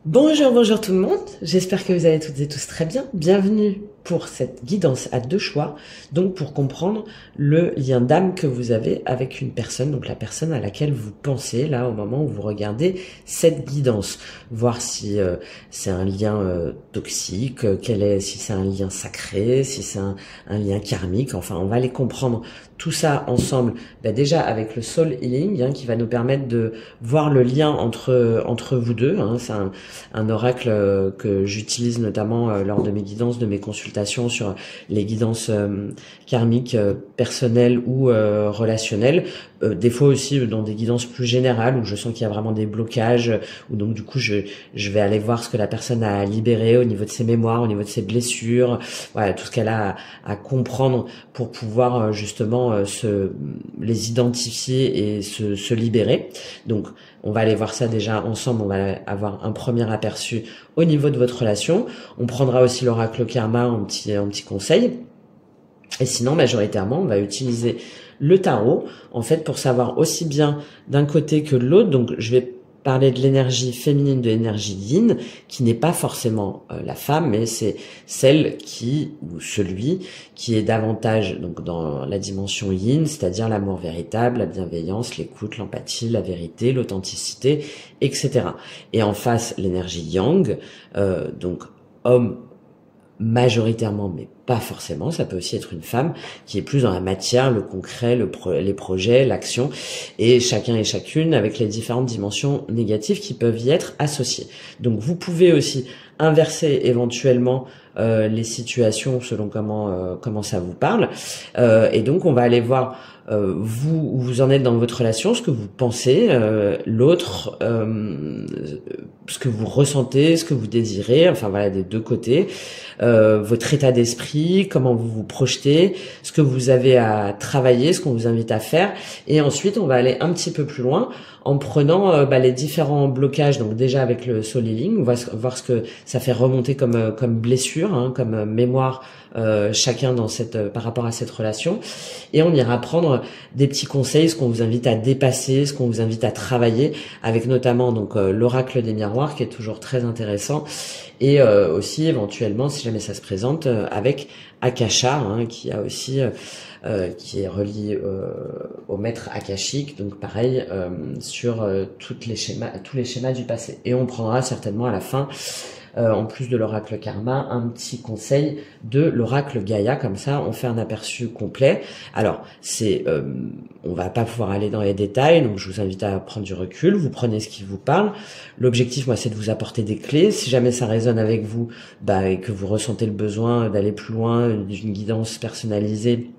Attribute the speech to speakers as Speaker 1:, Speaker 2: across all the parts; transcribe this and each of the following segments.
Speaker 1: Bonjour, bonjour tout le monde. J'espère que vous allez toutes et tous très bien. Bienvenue pour cette guidance à deux choix, donc pour comprendre le lien d'âme que vous avez avec une personne, donc la personne à laquelle vous pensez là au moment où vous regardez cette guidance, voir si c'est un lien toxique, si c'est un lien sacré, si c'est un lien karmique. Enfin, on va les comprendre tout ça ensemble. Déjà avec le soul healing, qui va nous permettre de voir le lien entre vous deux. C'est un oracle que j'utilise notamment lors de mes guidances, de mes consultations sur les guidances karmiques personnelles ou relationnelles. Des fois aussi dans des guidances plus générales où je sens qu'il y a vraiment des blocages, où donc du coup je vais aller voir ce que la personne a libéré au niveau de ses mémoires, au niveau de ses blessures, voilà, tout ce qu'elle a à comprendre pour pouvoir justement les identifier et se libérer. Donc on va aller voir ça déjà ensemble, on va avoir un premier aperçu au niveau de votre relation. On prendra aussi l'oracle karma en petit conseil. Et sinon, majoritairement, on va utiliser le tarot, en fait, pour savoir aussi bien d'un côté que de l'autre. Donc, je vais parler de l'énergie féminine, de l'énergie yin, qui n'est pas forcément la femme, mais c'est celle ou celui qui est davantage donc dans la dimension yin, c'est-à-dire l'amour véritable, la bienveillance, l'écoute, l'empathie, la vérité, l'authenticité, etc. Et en face, l'énergie yang, donc homme majoritairement, mais pas forcément, ça peut aussi être une femme qui est plus dans la matière, le concret, les projets, l'action, et chacun et chacune avec les différentes dimensions négatives qui peuvent y être associées. Donc vous pouvez aussi inverser éventuellement les situations selon comment ça vous parle, et donc on va aller voir vous où vous en êtes dans votre relation, ce que vous pensez, l'autre, ce que vous ressentez, ce que vous désirez, enfin voilà, des deux côtés, votre état d'esprit, comment vous vous projetez, ce que vous avez à travailler, ce qu'on vous invite à faire, et ensuite on va aller un petit peu plus loin en prenant les différents blocages. Donc déjà avec le soul healing, on va voir ce que ça fait remonter comme blessure, comme mémoire, chacun par rapport à cette relation, et on ira prendre des petits conseils, ce qu'on vous invite à dépasser, ce qu'on vous invite à travailler, avec notamment donc l'oracle des miroirs qui est toujours très intéressant, et aussi éventuellement si jamais ça se présente avec Akasha, qui a aussi qui est relié au maître akashique, donc pareil sur tous les schémas du passé. Et on prendra certainement à la fin, en plus de l'oracle karma, un petit conseil de l'oracle Gaïa, comme ça on fait un aperçu complet. Alors on va pas pouvoir aller dans les détails, donc je vous invite à prendre du recul, vous prenez ce qui vous parle. L'objectif, moi, c'est de vous apporter des clés. Si jamais ça résonne avec vous, et que vous ressentez le besoin d'aller plus loin, d'une guidance personnalisée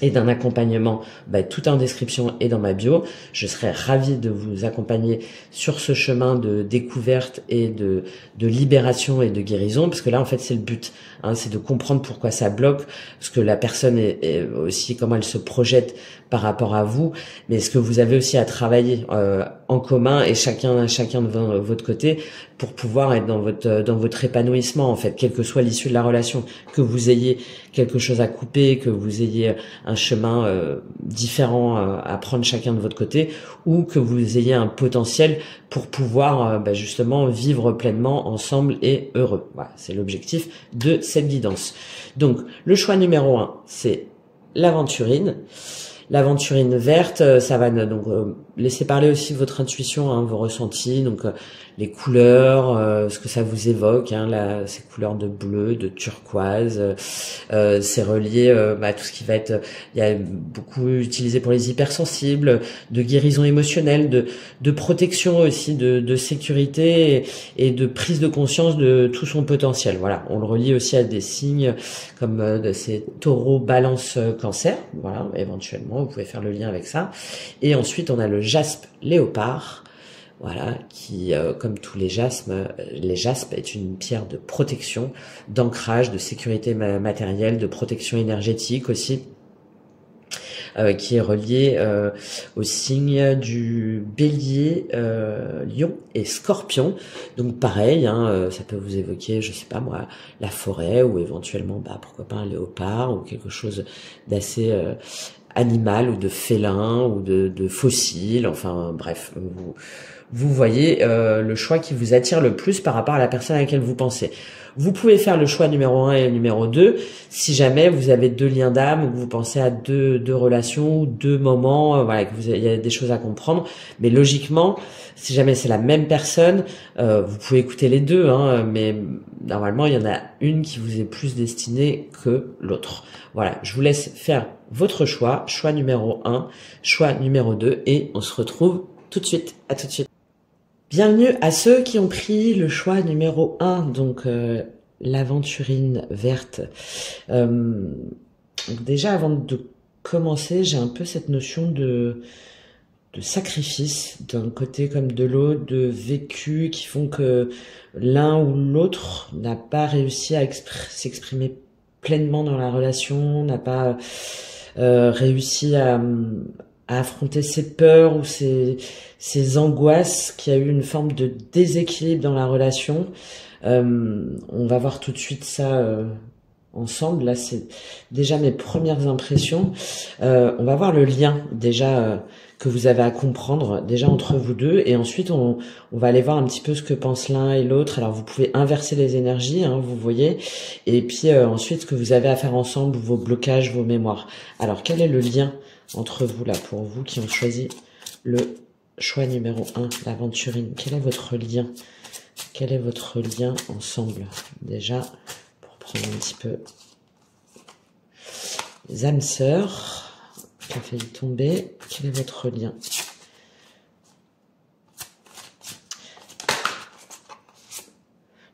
Speaker 1: et d'un accompagnement, tout est en description et dans ma bio. Je serais ravie de vous accompagner sur ce chemin de découverte et de libération et de guérison, parce que là en fait c'est le but, c'est de comprendre pourquoi ça bloque, parce que la personne est aussi comment elle se projette par rapport à vous, mais ce que vous avez aussi à travailler en commun et chacun de votre côté pour pouvoir être dans votre épanouissement, en fait, quelle que soit l'issue de la relation, que vous ayez quelque chose à couper, que vous ayez un chemin différent à prendre chacun de votre côté, ou que vous ayez un potentiel pour pouvoir justement vivre pleinement ensemble et heureux. Voilà, c'est l'objectif de cette guidance. Donc le choix numéro 1, c'est l'aventurine. L'aventurine verte, ça va donc laisser parler aussi votre intuition, vos ressentis, donc les couleurs, ce que ça vous évoque, ces couleurs de bleu, de turquoise, c'est relié à tout ce qui va être, il y a beaucoup utilisé pour les hypersensibles, de guérison émotionnelle, de protection aussi, de sécurité et de prise de conscience de tout son potentiel. Voilà, on le relie aussi à des signes comme de ces taureaux, balance, cancer, voilà, éventuellement vous pouvez faire le lien avec ça. Et ensuite on a le jaspe léopard, voilà, qui comme tous les jaspes est une pierre de protection, d'ancrage, de sécurité matérielle, de protection énergétique aussi, qui est relié au signe du bélier, lion et scorpion. Donc pareil, ça peut vous évoquer, je sais pas moi, la forêt, ou éventuellement pourquoi pas un léopard ou quelque chose d'assez animal ou de félin ou de fossile, enfin bref, vous voyez le choix qui vous attire le plus par rapport à la personne à laquelle vous pensez. Vous pouvez faire le choix numéro 1 et numéro 2 si jamais vous avez deux liens d'âme ou que vous pensez à deux relations ou deux moments, voilà, que il y a des choses à comprendre. Mais logiquement, si jamais c'est la même personne, vous pouvez écouter les deux, hein, mais normalement, il y en a une qui vous est plus destinée que l'autre. Voilà, je vous laisse faire votre choix, choix numéro 1, choix numéro 2, et on se retrouve tout de suite. À tout de suite. Bienvenue à ceux qui ont pris le choix numéro 1, donc l'aventurine verte. Donc déjà, avant de commencer, j'ai un peu cette notion de sacrifice d'un côté comme de l'autre, de vécu qui font que l'un ou l'autre n'a pas réussi à s'exprimer pleinement dans la relation, n'a pas réussi à affronter ses peurs ou ses angoisses, qu'il y a eu une forme de déséquilibre dans la relation. On va voir tout de suite ça ensemble. Là, c'est déjà mes premières impressions. On va voir le lien déjà que vous avez à comprendre déjà entre vous deux, et ensuite on va aller voir un petit peu ce que pensent l'un et l'autre. Alors vous pouvez inverser les énergies, hein, vous voyez, et puis ensuite ce que vous avez à faire ensemble, vos blocages, vos mémoires. Alors quel est le lien entre vous là, pour vous qui ont choisi le choix numéro 1, l'aventurine? Quel est votre lien? Quel est votre lien ensemble déjà, pour prendre un petit peu les âmes sœurs qui a failli tomber? Quel est votre lien?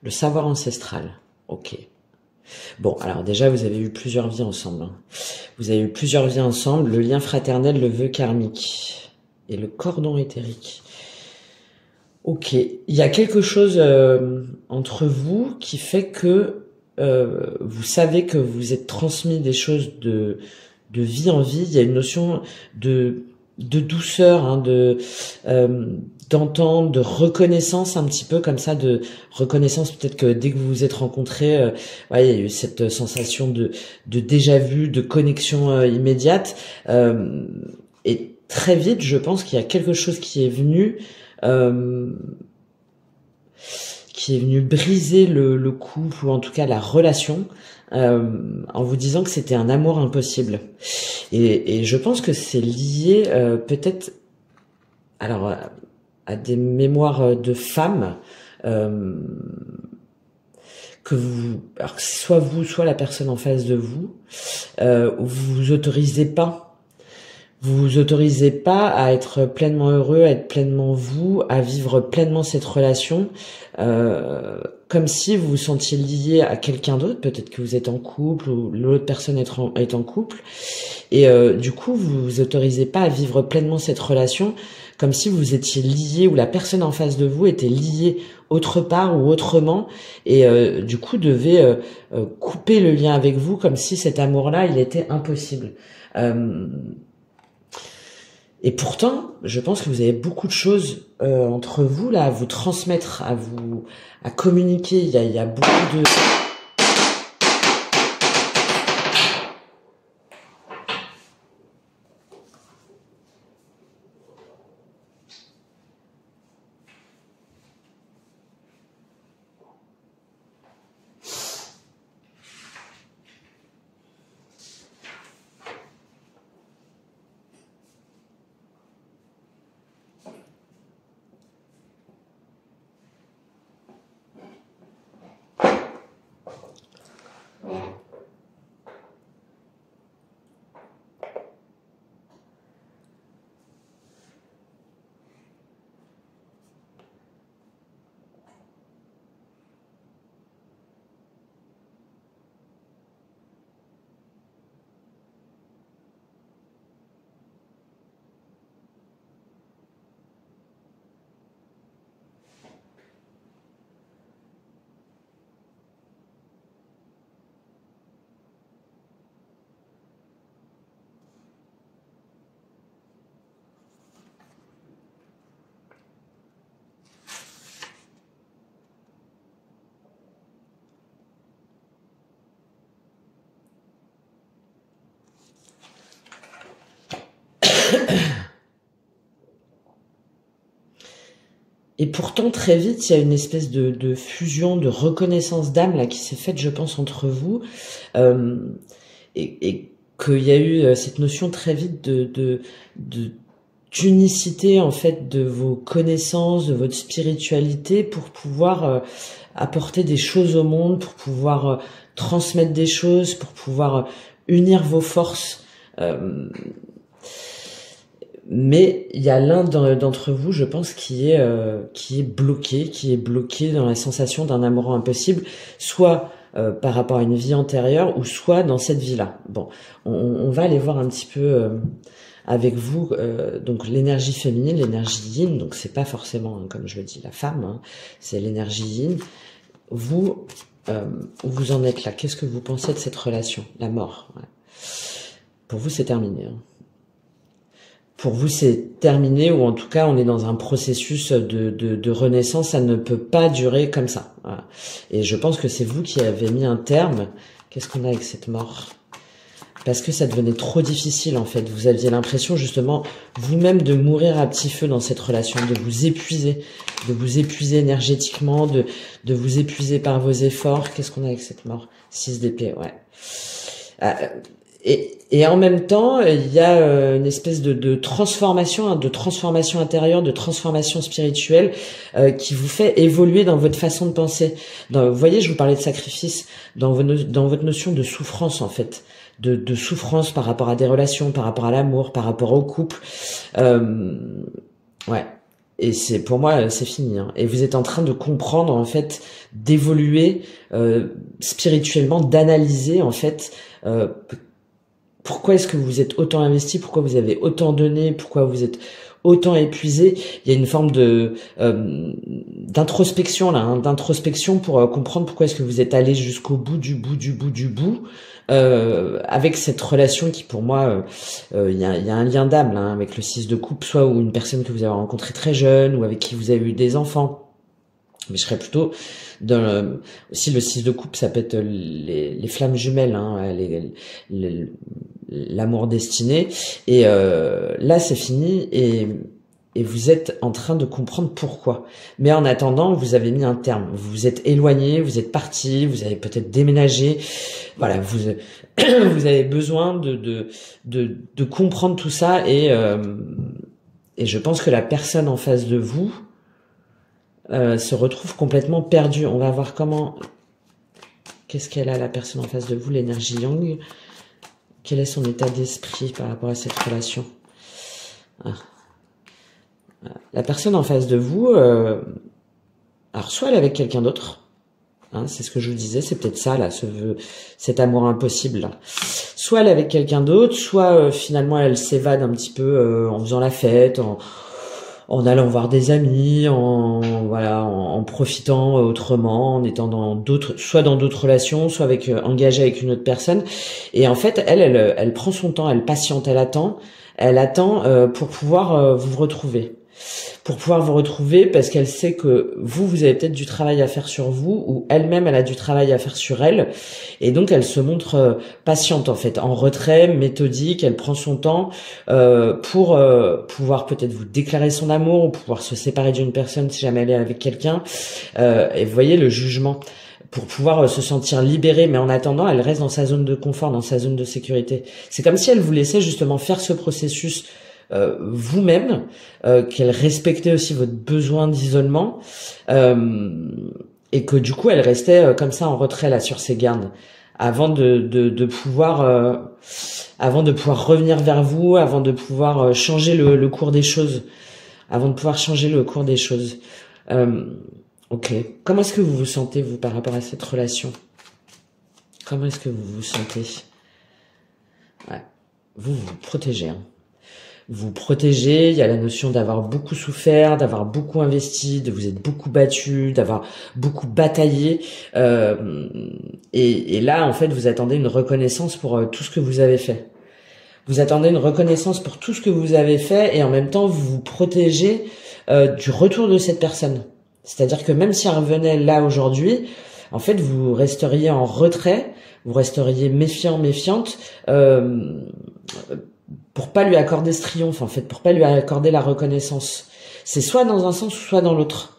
Speaker 1: Le savoir ancestral. Ok. Bon, alors déjà, vous avez eu plusieurs vies ensemble. Hein. Vous avez eu plusieurs vies ensemble. Le lien fraternel, le vœu karmique et le cordon éthérique. Ok. Il y a quelque chose entre vous qui fait que vous savez que vous êtes transmis des choses de vie en vie. Il y a une notion de douceur, hein, d'entente, de reconnaissance, un petit peu comme ça, de reconnaissance. Peut-être que dès que vous vous êtes rencontrés, ouais, il y a eu cette sensation de déjà vu, de connexion immédiate. Et très vite, je pense qu'il y a quelque chose euh, qui est venu briser le couple, ou en tout cas la relation, en vous disant que c'était un amour impossible. Et je pense que c'est lié peut-être alors à des mémoires de femmes que alors que ce soit vous, soit la personne en face de vous, où vous vous autorisez pas à être pleinement heureux, à être pleinement vous, à vivre pleinement cette relation, comme si vous vous sentiez lié à quelqu'un d'autre. Peut-être que vous êtes en couple ou l'autre personne est en couple, et du coup vous vous autorisez pas à vivre pleinement cette relation, comme si vous étiez lié, ou la personne en face de vous était liée autre part ou autrement, et du coup devait couper le lien avec vous, comme si cet amour-là il était impossible. Et pourtant, je pense que vous avez beaucoup de choses entre vous là à vous transmettre, à communiquer. Il y a beaucoup de Et pourtant, très vite, il y a une espèce de fusion, de reconnaissance d'âme là qui s'est faite, je pense, entre vous, euh, et qu'il y a eu cette notion très vite de d'unicité en fait de vos connaissances, de votre spiritualité pour pouvoir apporter des choses au monde, pour pouvoir transmettre des choses, pour pouvoir unir vos forces. Mais il y a l'un d'entre vous, je pense, qui est bloqué dans la sensation d'un amour impossible, soit par rapport à une vie antérieure, ou soit dans cette vie-là. Bon, on va aller voir un petit peu avec vous, donc l'énergie féminine, l'énergie yin. Donc c'est pas forcément, hein, comme je le dis, la femme, hein, c'est l'énergie yin. Vous, où vous en êtes là? Qu'est-ce que vous pensez de cette relation? La mort. Ouais. Pour vous, c'est terminé. Hein. Pour vous, c'est terminé, ou en tout cas, on est dans un processus de renaissance. Ça ne peut pas durer comme ça. Voilà. Et je pense que c'est vous qui avez mis un terme. Qu'est-ce qu'on a avec cette mort? Parce que ça devenait trop difficile, en fait. Vous aviez l'impression, justement, vous-même de mourir à petit feu dans cette relation, de vous épuiser énergétiquement, de vous épuiser par vos efforts. Qu'est-ce qu'on a avec cette mort? 6 d'épée, ouais. Et en même temps, il y a une espèce de transformation, hein, de transformation intérieure, de transformation spirituelle qui vous fait évoluer dans votre façon de penser. Vous voyez, je vous parlais de sacrifice, dans votre notion de souffrance, en fait, de souffrance par rapport à des relations, par rapport à l'amour, par rapport au couple. Ouais. Et c'est, pour moi, c'est fini. Hein. Et vous êtes en train de comprendre, en fait, d'évoluer spirituellement, d'analyser, en fait, pourquoi est-ce que vous êtes autant investi, pourquoi vous avez autant donné, pourquoi vous êtes autant épuisé. Il y a une forme de d'introspection là, hein, d'introspection pour comprendre pourquoi est-ce que vous êtes allé jusqu'au bout du bout avec cette relation qui, pour moi, il y a un lien d'âme là, hein, avec le 6 de coupe, soit ou une personne que vous avez rencontrée très jeune, ou avec qui vous avez eu des enfants. Mais je serais plutôt dans aussi le 6 de coupe, ça peut être les flammes jumelles, hein, l'amour destiné. Et là, c'est fini, et vous êtes en train de comprendre pourquoi. Mais en attendant, vous avez mis un terme. Vous vous êtes éloigné, vous êtes parti, vous avez peut-être déménagé. Voilà, vous avez besoin de comprendre tout ça, et je pense que la personne en face de vous se retrouve complètement perdue. On va voir qu'est-ce qu'elle a, la personne en face de vous, l'énergie yang. Quel est son état d'esprit par rapport à cette relation? La personne en face de vous, alors soit elle est avec quelqu'un d'autre, hein, c'est ce que je vous disais, c'est peut-être ça là, cet amour impossible là. Soit elle est avec quelqu'un d'autre, soit finalement elle s'évade un petit peu en faisant la fête, en allant voir des amis, en profitant autrement, en étant soit dans d'autres relations, soit engagée avec une autre personne. Et en fait, elle prend son temps, elle patiente, elle attend pour pouvoir vous retrouver. Pour pouvoir vous retrouver, parce qu'elle sait que vous avez peut-être du travail à faire sur vous, ou elle-même, elle a du travail à faire sur elle, et donc elle se montre patiente, en fait, en retrait, méthodique, elle prend son temps pour pouvoir peut-être vous déclarer son amour, ou pouvoir se séparer d'une personne si jamais elle est avec quelqu'un, et vous voyez le jugement, pour pouvoir se sentir libérée, mais en attendant, elle reste dans sa zone de confort, dans sa zone de sécurité. C'est comme si elle vous laissait justement faire ce processus vous-même, qu'elle respectait aussi votre besoin d'isolement, et que du coup elle restait comme ça en retrait là sur ses gardes, avant de pouvoir revenir vers vous, avant de pouvoir changer le cours des choses, Ok. Comment est-ce que vous vous sentez, vous, par rapport à cette relation? Comment est-ce que vous vous sentez? Ouais. Vous protégez, hein. Vous protégez, il y a la notion d'avoir beaucoup souffert, d'avoir beaucoup investi, de vous être beaucoup battu, d'avoir beaucoup bataillé. Et là, en fait, vous attendez une reconnaissance pour tout ce que vous avez fait. Vous attendez une reconnaissance pour tout ce que vous avez fait, et en même temps, vous vous protégez du retour de cette personne. C'est-à-dire que même si elle revenait là aujourd'hui, en fait, vous resteriez en retrait, vous resteriez méfiant, méfiante, pour pas lui accorder ce triomphe, en fait, pour pas lui accorder la reconnaissance. C'est soit dans un sens, soit dans l'autre.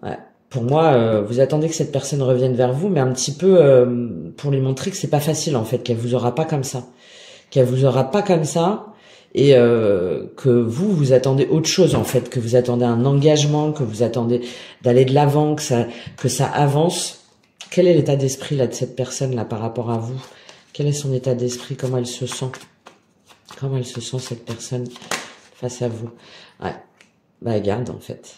Speaker 1: Ouais. Pour moi, vous attendez que cette personne revienne vers vous, mais un petit peu pour lui montrer que c'est pas facile, en fait, qu'elle vous aura pas comme ça. Qu'elle vous aura pas comme ça, et que vous attendez autre chose, en fait, que vous attendez un engagement, que vous attendez d'aller de l'avant, que ça avance. Quel est l'état d'esprit là de cette personne là par rapport à vous? Quel est son état d'esprit? Comment elle se sent? Comment elle se sent cette personne face à vous? Ouais, bah elle garde en fait.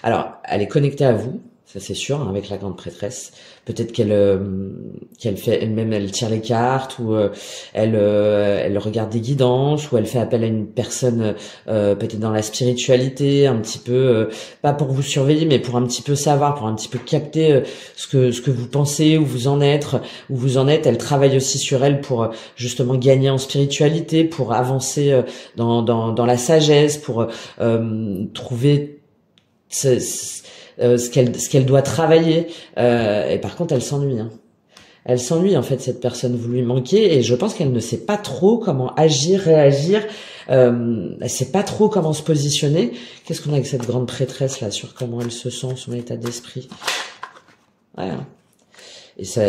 Speaker 1: Alors, elle est connectée à vous, ça c'est sûr, hein, avec la grande prêtresse. Peut-être qu'elle fait elle-même, elle tire les cartes, ou elle regarde des guidances, ou elle fait appel à une personne peut-être dans la spiritualité, un petit peu pas pour vous surveiller, mais pour un petit peu savoir, pour un petit peu capter ce que vous pensez, où vous en êtes. Elle travaille aussi sur elle pour justement gagner en spiritualité, pour avancer dans la sagesse, pour trouver ce qu'elle doit travailler, et par contre elle s'ennuie, hein. Elle s'ennuie en fait, cette personne, vous lui manquez, et je pense qu'elle ne sait pas trop comment agir, réagir, elle sait pas trop comment se positionner. Qu'est-ce qu'on a avec cette grande prêtresse là, sur comment elle se sent, son état d'esprit? Ouais, hein. Et ça,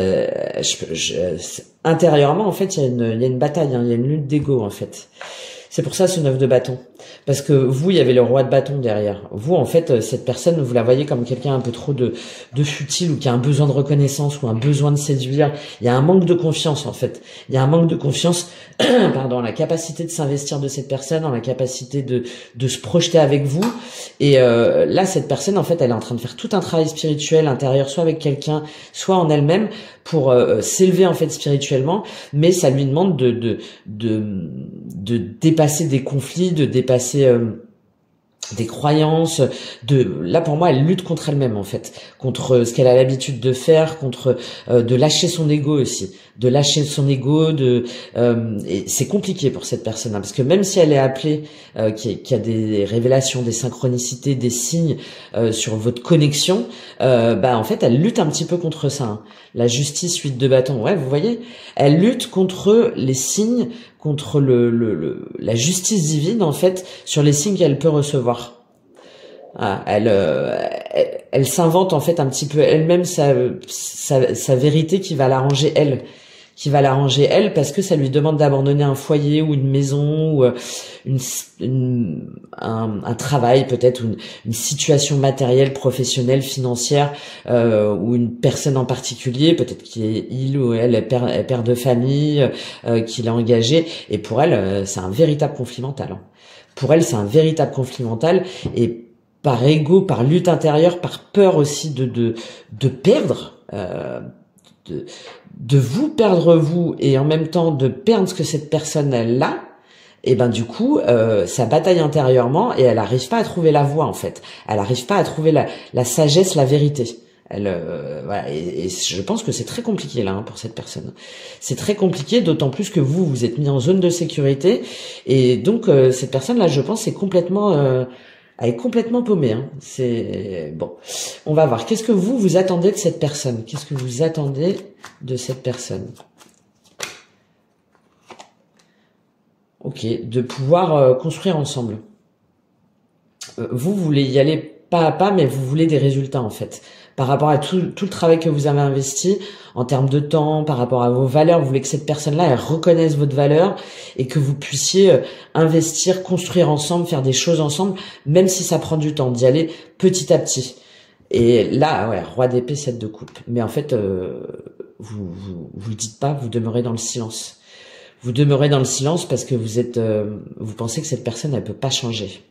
Speaker 1: intérieurement en fait, il y a une bataille, hein, il y a une lutte d'ego en fait. C'est pour ça ce 9 de bâton. Parce que vous, il y avait le roi de bâton derrière. Vous, en fait, cette personne, vous la voyez comme quelqu'un un peu trop de futile, ou qui a un besoin de reconnaissance, ou un besoin de séduire. Il y a un manque de confiance, en fait. Il y a un manque de confiance, pardon, en la capacité de s'investir de cette personne, en la capacité de se projeter avec vous. Et là, cette personne, en fait, elle est en train de faire tout un travail spirituel intérieur, soit avec quelqu'un, soit en elle-même, pour s'élever, en fait, spirituellement. Mais ça lui demande de dépasser des conflits, de dépasser des croyances, là pour moi elle lutte contre elle-même en fait, contre ce qu'elle a l'habitude de faire, contre de lâcher son ego aussi, et c'est compliqué pour cette personne, hein, parce que même si elle est appelée, qu'il y a des révélations, des synchronicités, des signes sur votre connexion, en fait elle lutte un petit peu contre ça, hein. La justice 8 de bâton, ouais, vous voyez, elle lutte contre les signes, contre la justice divine en fait, sur les signes qu'elle peut recevoir. Ah, elle s'invente en fait un petit peu elle-même sa vérité qui va l'arranger elle, parce que ça lui demande d'abandonner un foyer ou une maison, ou un travail peut-être, ou une situation matérielle, professionnelle, financière, ou une personne en particulier, peut-être qu'il ou elle est père de famille, qu'il a engagé, et pour elle c'est un véritable conflit mental, hein. Pour elle c'est un véritable conflit mental, et par ego, par lutte intérieure, par peur aussi de perdre, de vous perdre vous, et en même temps de perdre ce que cette personne elle a, et ben du coup ça bataille intérieurement, et elle arrive pas à trouver la voie en fait, elle arrive pas à trouver la sagesse, la vérité. Voilà, et je pense que c'est très compliqué là, hein, pour cette personne. C'est très compliqué, d'autant plus que vous êtes mis en zone de sécurité, et donc cette personne là, je pense, elle est complètement paumée, hein. C'est bon. On va voir. Qu'est-ce que vous attendez de cette personne? Qu'est-ce que vous attendez de cette personne? Ok, de pouvoir construire ensemble. Vous voulez y aller pas à pas, mais vous voulez des résultats en fait. Par rapport à tout le travail que vous avez investi en termes de temps, par rapport à vos valeurs, vous voulez que cette personne-là, elle reconnaisse votre valeur, et que vous puissiez investir, construire ensemble, faire des choses ensemble, même si ça prend du temps, d'y aller petit à petit. Et là, ouais, roi d'épée, 7 de coupe. Mais en fait, vous le dites pas, vous demeurez dans le silence. Vous demeurez dans le silence parce que vous pensez que cette personne, elle peut pas changer.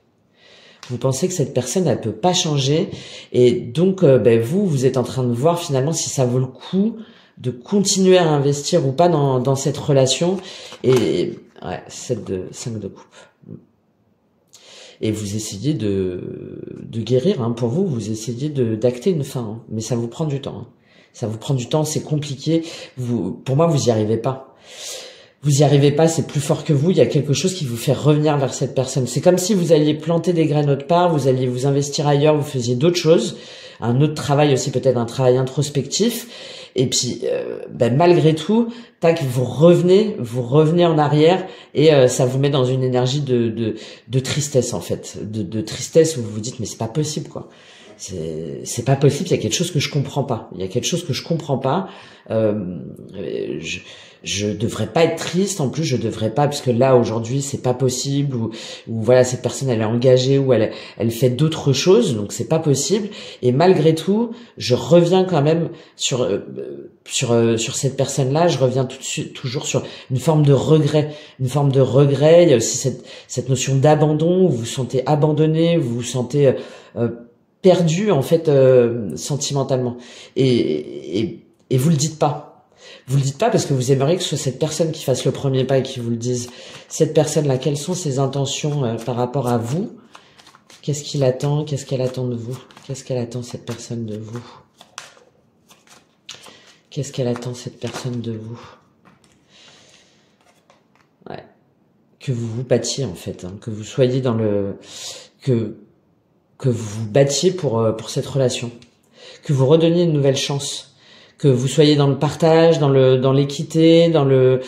Speaker 1: Vous pensez que cette personne, elle peut pas changer, et donc vous êtes en train de voir finalement si ça vaut le coup de continuer à investir ou pas dans cette relation. Et ouais, 5 de coupe. Et vous essayez de guérir, hein. Pour vous essayez d'acter une fin, hein. Mais ça vous prend du temps, hein. Ça vous prend du temps, c'est compliqué. Pour moi, vous y arrivez pas. Vous y arrivez pas, c'est plus fort que vous, il y a quelque chose qui vous fait revenir vers cette personne. C'est comme si vous alliez planter des graines autre part, vous alliez vous investir ailleurs, vous faisiez d'autres choses, un autre travail aussi, peut-être un travail introspectif, Et puis, malgré tout, tac, vous revenez en arrière et ça vous met dans une énergie de tristesse en fait, de tristesse où vous vous dites mais c'est pas possible quoi. C'est pas possible, il y a quelque chose que je comprends pas. Il y a quelque chose que je comprends pas. Je devrais pas être triste, en plus je devrais pas, parce que là aujourd'hui c'est pas possible, ou voilà, cette personne elle est engagée, ou elle fait d'autres choses, donc c'est pas possible. Et malgré tout, je reviens quand même sur cette personne-là, je reviens toujours sur une forme de regret. Une forme de regret, il y a aussi cette notion d'abandon, où vous vous sentez abandonné, vous vous sentez perdu en fait sentimentalement, et vous le dites pas. Vous le dites pas parce que vous aimeriez que ce soit cette personne qui fasse le premier pas et qui vous le dise. Cette personne-là, quelles sont ses intentions par rapport à vous? Qu'est-ce qu'il attend? Qu'est-ce qu'elle attend de vous? Qu'est-ce qu'elle attend cette personne de vous? Qu'est-ce qu'elle attend cette personne de vous? Ouais. Que vous vous battiez en fait, hein, que vous soyez dans le... que vous vous battiez pour cette relation, que vous redonniez une nouvelle chance, que vous soyez dans le partage, dans l'équité, dans le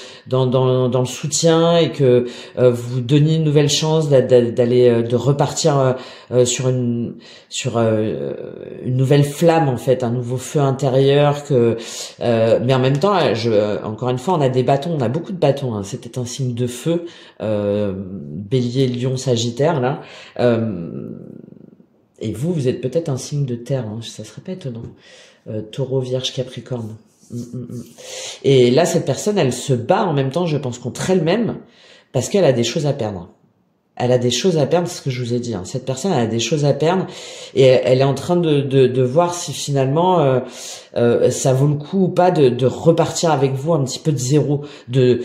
Speaker 1: soutien, et que vous donniez une nouvelle chance de repartir sur une nouvelle flamme en fait, un nouveau feu intérieur, mais en même temps, encore une fois, on a des bâtons, on a beaucoup de bâtons, hein. C'était un signe de feu, Bélier, Lion, Sagittaire là. Et vous êtes peut-être un signe de terre, hein, ça serait pas étonnant. Taureau, Vierge, Capricorne. Et là, cette personne, elle se bat en même temps, je pense, contre elle-même, parce qu'elle a des choses à perdre. Elle a des choses à perdre, c'est ce que je vous ai dit. Hein. Cette personne, elle a des choses à perdre, et elle est en train de voir si finalement ça vaut le coup ou pas de repartir avec vous un petit peu de zéro, de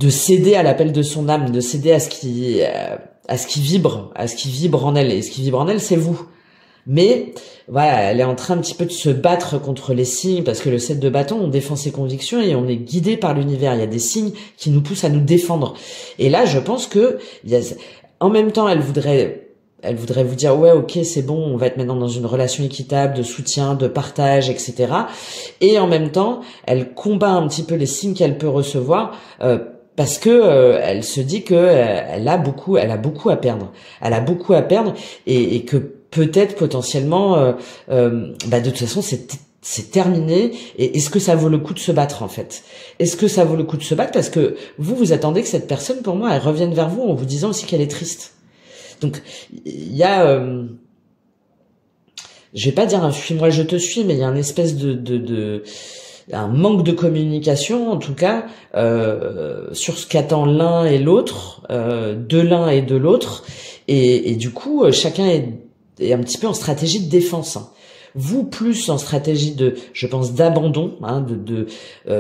Speaker 1: céder à l'appel de son âme, de céder à ce qui vibre en elle. Et ce qui vibre en elle, c'est vous. Mais voilà, elle est en train un petit peu de se battre contre les signes, parce que le 7 de bâton, on défend ses convictions et on est guidé par l'univers. Il y a des signes qui nous poussent à nous défendre. Et là, je pense que en même temps, elle voudrait vous dire ouais, ok, c'est bon, on va être maintenant dans une relation équitable, de soutien, de partage, etc. Et en même temps, elle combat un petit peu les signes qu'elle peut recevoir. Parce que elle se dit que elle a beaucoup à perdre. Elle a beaucoup à perdre, et que peut-être potentiellement, de toute façon, c'est terminé. Et est-ce que ça vaut le coup de se battre en fait? Est-ce que ça vaut le coup de se battre? Parce que vous attendez que cette personne, pour moi, elle revienne vers vous en vous disant aussi qu'elle est triste. Donc il y a, je vais pas dire un fuis-moi je te suis, mais il y a une espèce un manque de communication en tout cas sur ce qu'attend l'un et l'autre, de l'un et de l'autre, et du coup chacun est un petit peu en stratégie de défense, hein. Vous plus en stratégie je pense d'abandon, hein, de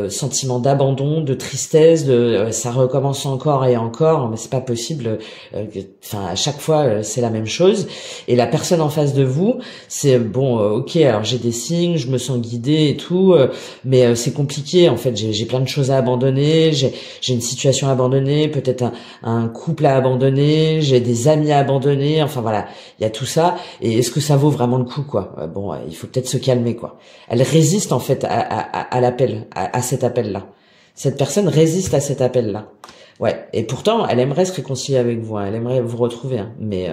Speaker 1: sentiment d'abandon, de tristesse, ça recommence encore et encore, mais c'est pas possible. Enfin, à chaque fois c'est la même chose. Et la personne en face de vous, c'est bon, ok, alors j'ai des signes, je me sens guidée et tout, mais c'est compliqué en fait. J'ai plein de choses à abandonner, j'ai une situation à abandonner, peut-être un couple à abandonner, j'ai des amis à abandonner. Enfin voilà, il y a tout ça. Et est-ce que ça vaut vraiment le coup quoi? Bon. Il faut peut-être se calmer quoi. Elle résiste en fait à l'appel, à cet appel-là. Cette personne résiste à cet appel-là. Ouais. Et pourtant, elle aimerait se réconcilier avec vous, hein. Elle aimerait vous retrouver, hein. Mais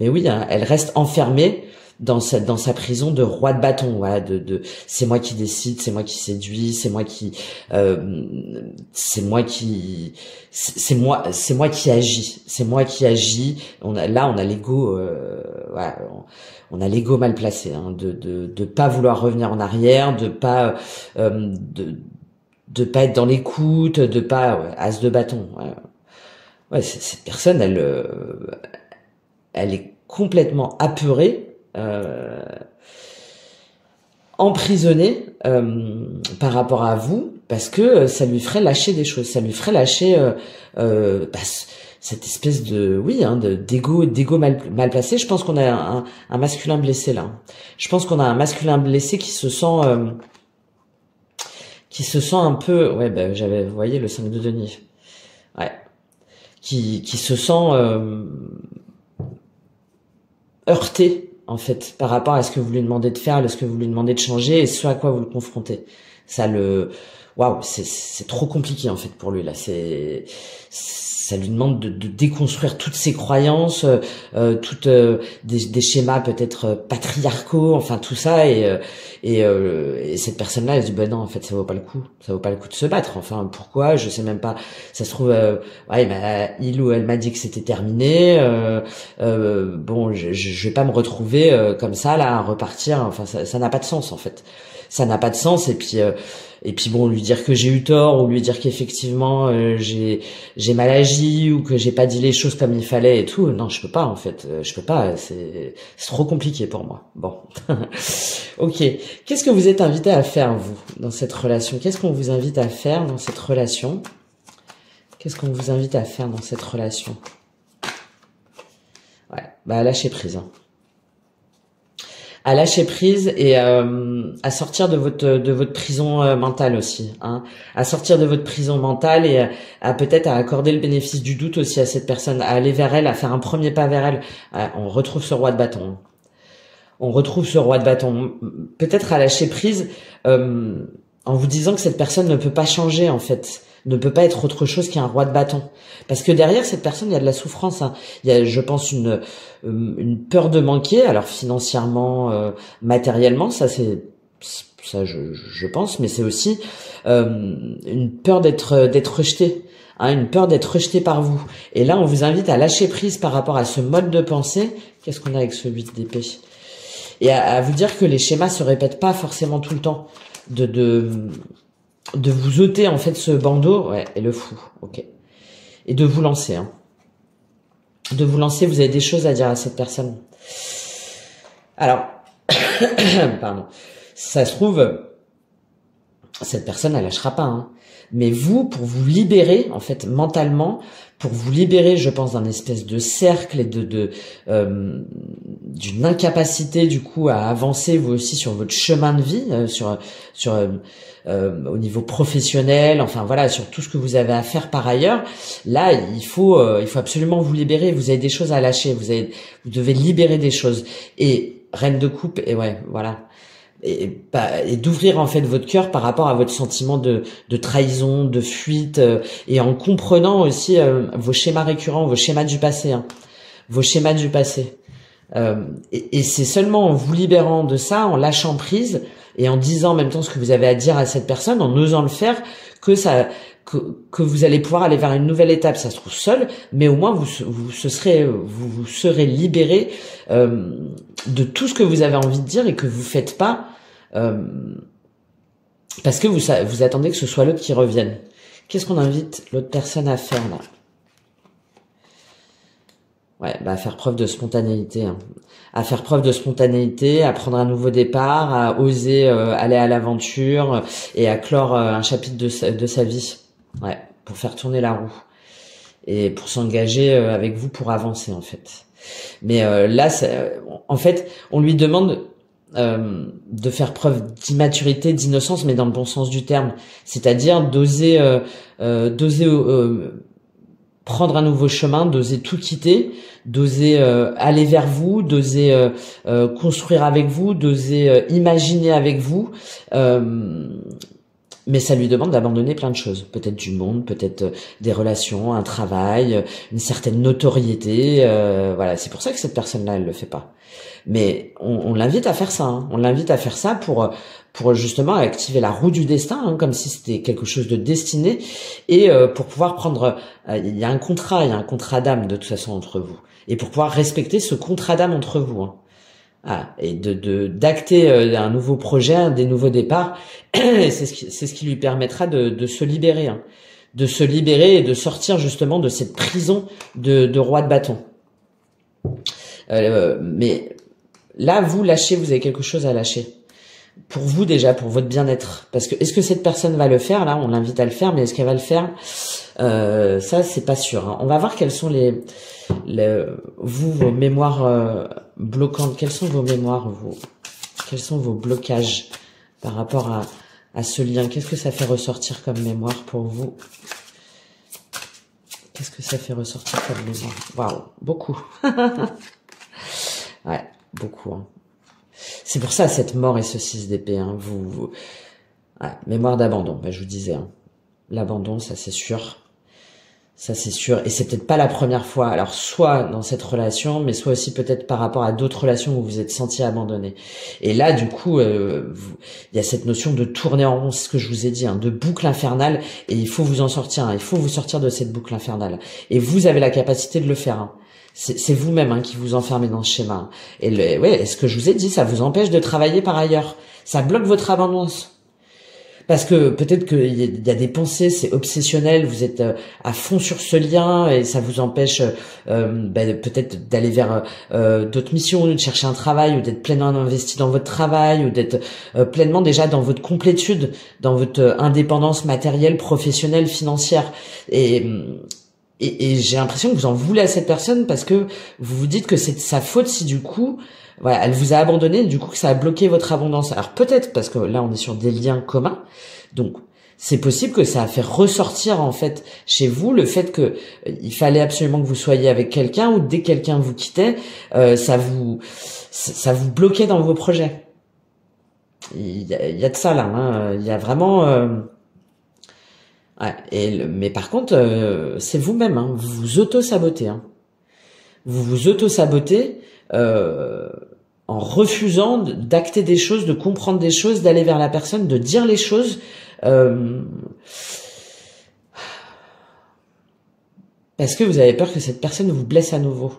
Speaker 1: oui, hein, elle reste enfermée dans sa prison de roi de bâton. Voilà, c'est moi qui décide, c'est moi qui séduis, c'est moi qui agis, c'est moi qui agis. On a l'ego, voilà, on a l'ego mal placé, hein, de pas vouloir revenir en arrière, de pas être dans l'écoute, de pas as de bâton. Ouais, cette personne, elle est complètement apeurée, emprisonnée par rapport à vous, parce que ça lui ferait lâcher des choses, ça lui ferait lâcher cette espèce d'ego mal placé. Je pense qu'on a un masculin blessé là. Je pense qu'on a un masculin blessé qui se sent un peu, vous voyez le 5 de denier, ouais, qui se sent heurté en fait, par rapport à ce que vous lui demandez de faire, ce que vous lui demandez de changer et ce à quoi vous le confrontez. Waouh, c'est trop compliqué, en fait, pour lui, là. Ça lui demande de déconstruire toutes ses croyances, toutes des schémas peut-être patriarcaux, enfin tout ça, et cette personne-là, elle se dit ben non, en fait ça vaut pas le coup de se battre. Enfin pourquoi, je sais même pas. Ça se trouve, ouais, il ou elle m'a dit que c'était terminé. Bon, je vais pas me retrouver comme ça là à repartir. Enfin ça n'a pas de sens en fait. Ça n'a pas de sens et puis bon, lui dire que j'ai eu tort ou lui dire qu'effectivement j'ai mal agi ou que j'ai pas dit les choses comme il fallait et tout. Non, je peux pas en fait. Je peux pas. C'est trop compliqué pour moi. Bon, ok. Qu'est-ce que vous êtes invité à faire vous dans cette relation? Qu'est-ce qu'on vous invite à faire dans cette relation? Qu'est-ce qu'on vous invite à faire dans cette relation? Ouais, bah lâcher prise. Hein. À lâcher prise et à sortir de votre prison mentale aussi, hein, à sortir de votre prison mentale et à peut-être à accorder le bénéfice du doute aussi à cette personne, à aller vers elle, à faire un premier pas vers elle. On retrouve ce roi de bâton. On retrouve ce roi de bâton. Peut-être à lâcher prise en vous disant que cette personne ne peut pas changer en fait, ne peut pas être autre chose qu'un roi de bâton. Parce que derrière cette personne, il y a de la souffrance. Hein. Il y a, je pense, une peur de manquer, alors financièrement, matériellement, ça je pense, mais c'est aussi une peur d'être rejeté. Hein, une peur d'être rejeté par vous. Et là, on vous invite à lâcher prise par rapport à ce mode de pensée. Qu'est-ce qu'on a avec ce 8 d'épée? Et à vous dire que les schémas se répètent pas forcément tout le temps. De vous ôter en fait ce bandeau, ouais, et le fou, ok. Et de vous lancer, hein. De vous lancer, vous avez des choses à dire à cette personne. Alors, pardon, ça se trouve, cette personne, elle lâchera pas, hein. Mais vous, pour vous libérer, en fait, mentalement, pour vous libérer, je pense, d'un espèce de cercle et d'une incapacité, du coup, à avancer, vous aussi, sur votre chemin de vie, au niveau professionnel, enfin voilà, sur tout ce que vous avez à faire par ailleurs. Là, il faut absolument vous libérer. Vous avez des choses à lâcher. Vous devez libérer des choses. Et reine de coupe, et ouais, voilà. Et d'ouvrir en fait votre cœur par rapport à votre sentiment de trahison, de fuite, et en comprenant aussi vos schémas récurrents, vos schémas du passé, hein, vos schémas du passé. Et c'est seulement en vous libérant de ça, en lâchant prise et en disant en même temps ce que vous avez à dire à cette personne, en osant le faire, que vous allez pouvoir aller vers une nouvelle étape. Ça se trouve seul, mais au moins vous serez libéré de tout ce que vous avez envie de dire et que vous faites pas parce que vous attendez que ce soit l'autre qui revienne. Qu'est-ce qu'on invite l'autre personne à faire là? Ouais, bah à faire preuve de spontanéité, hein. À faire preuve de spontanéité, à prendre un nouveau départ, à oser aller à l'aventure et à clore un chapitre de sa vie. Ouais, pour faire tourner la roue et pour s'engager avec vous pour avancer en fait. Mais là, en fait, on lui demande de faire preuve d'immaturité, d'innocence, mais dans le bon sens du terme, c'est-à-dire d'oser prendre un nouveau chemin, d'oser tout quitter, d'oser aller vers vous, d'oser construire avec vous, d'oser imaginer avec vous. Mais ça lui demande d'abandonner plein de choses. Peut-être du monde, peut-être des relations, un travail, une certaine notoriété. Voilà, c'est pour ça que cette personne-là, elle le fait pas. Mais on l'invite à faire ça. Hein. On l'invite à faire ça pour justement activer la roue du destin, hein, comme si c'était quelque chose de destiné, et pour pouvoir prendre. Il y a un contrat d'âme de toute façon entre vous, et pour pouvoir respecter ce contrat d'âme entre vous. Hein. Ah, et d'acter un nouveau projet, des nouveaux départs, c'est ce qui lui permettra de se libérer, hein, de se libérer et de sortir justement de cette prison de roi de bâton. Mais là, vous lâchez, vous avez quelque chose à lâcher. Pour vous déjà, pour votre bien-être. Parce que est-ce que cette personne va le faire? Là, on l'invite à le faire, mais est-ce qu'elle va le faire? Ça, c'est pas sûr. Hein. On va voir quelles sont vos mémoires bloquantes. Quelles sont vos mémoires, quels sont vos blocages par rapport à ce lien? Qu'est-ce que ça fait ressortir comme mémoire pour vous? Qu'est-ce que ça fait ressortir comme mémoire? Waouh, beaucoup. Ouais. beaucoup. Hein. C'est pour ça cette mort et ce 6 d'épée. Hein. Ouais, mémoire d'abandon, je vous disais. Hein. L'abandon, ça c'est sûr. Ça c'est sûr. Et c'est peut-être pas la première fois. Alors soit dans cette relation, mais soit aussi peut-être par rapport à d'autres relations où vous êtes senti abandonné. Et là, du coup, il y a cette notion de tourner en rond, c'est ce que je vous ai dit, hein, de boucle infernale. Et il faut vous en sortir. Hein, il faut vous sortir de cette boucle infernale. Et vous avez la capacité de le faire. Hein. C'est vous-même qui vous enfermez dans ce schéma. Et ouais, ce que je vous ai dit, ça vous empêche de travailler par ailleurs. Ça bloque votre abondance. Parce que peut-être qu'il y a des pensées, c'est obsessionnel, vous êtes à fond sur ce lien et ça vous empêche peut-être d'aller vers d'autres missions, de chercher un travail ou d'être pleinement investi dans votre travail ou d'être pleinement déjà dans votre complétude, dans votre indépendance matérielle, professionnelle, financière. Et j'ai l'impression que vous en voulez à cette personne parce que vous vous dites que c'est de sa faute si du coup, voilà, elle vous a abandonné, du coup que ça a bloqué votre abondance. Alors peut-être parce que là on est sur des liens communs, donc c'est possible que ça a fait ressortir en fait chez vous le fait que il fallait absolument que vous soyez avec quelqu'un ou dès que quelqu'un vous quittait, ça vous bloquait dans vos projets. Il y a de ça là, hein. Il y a vraiment ouais, mais par contre, c'est vous-même, hein, vous vous auto-sabotez. Hein. Vous vous auto-sabotez en refusant d'acter des choses, de comprendre des choses, d'aller vers la personne, de dire les choses. Parce que vous avez peur que cette personne vous blesse à nouveau.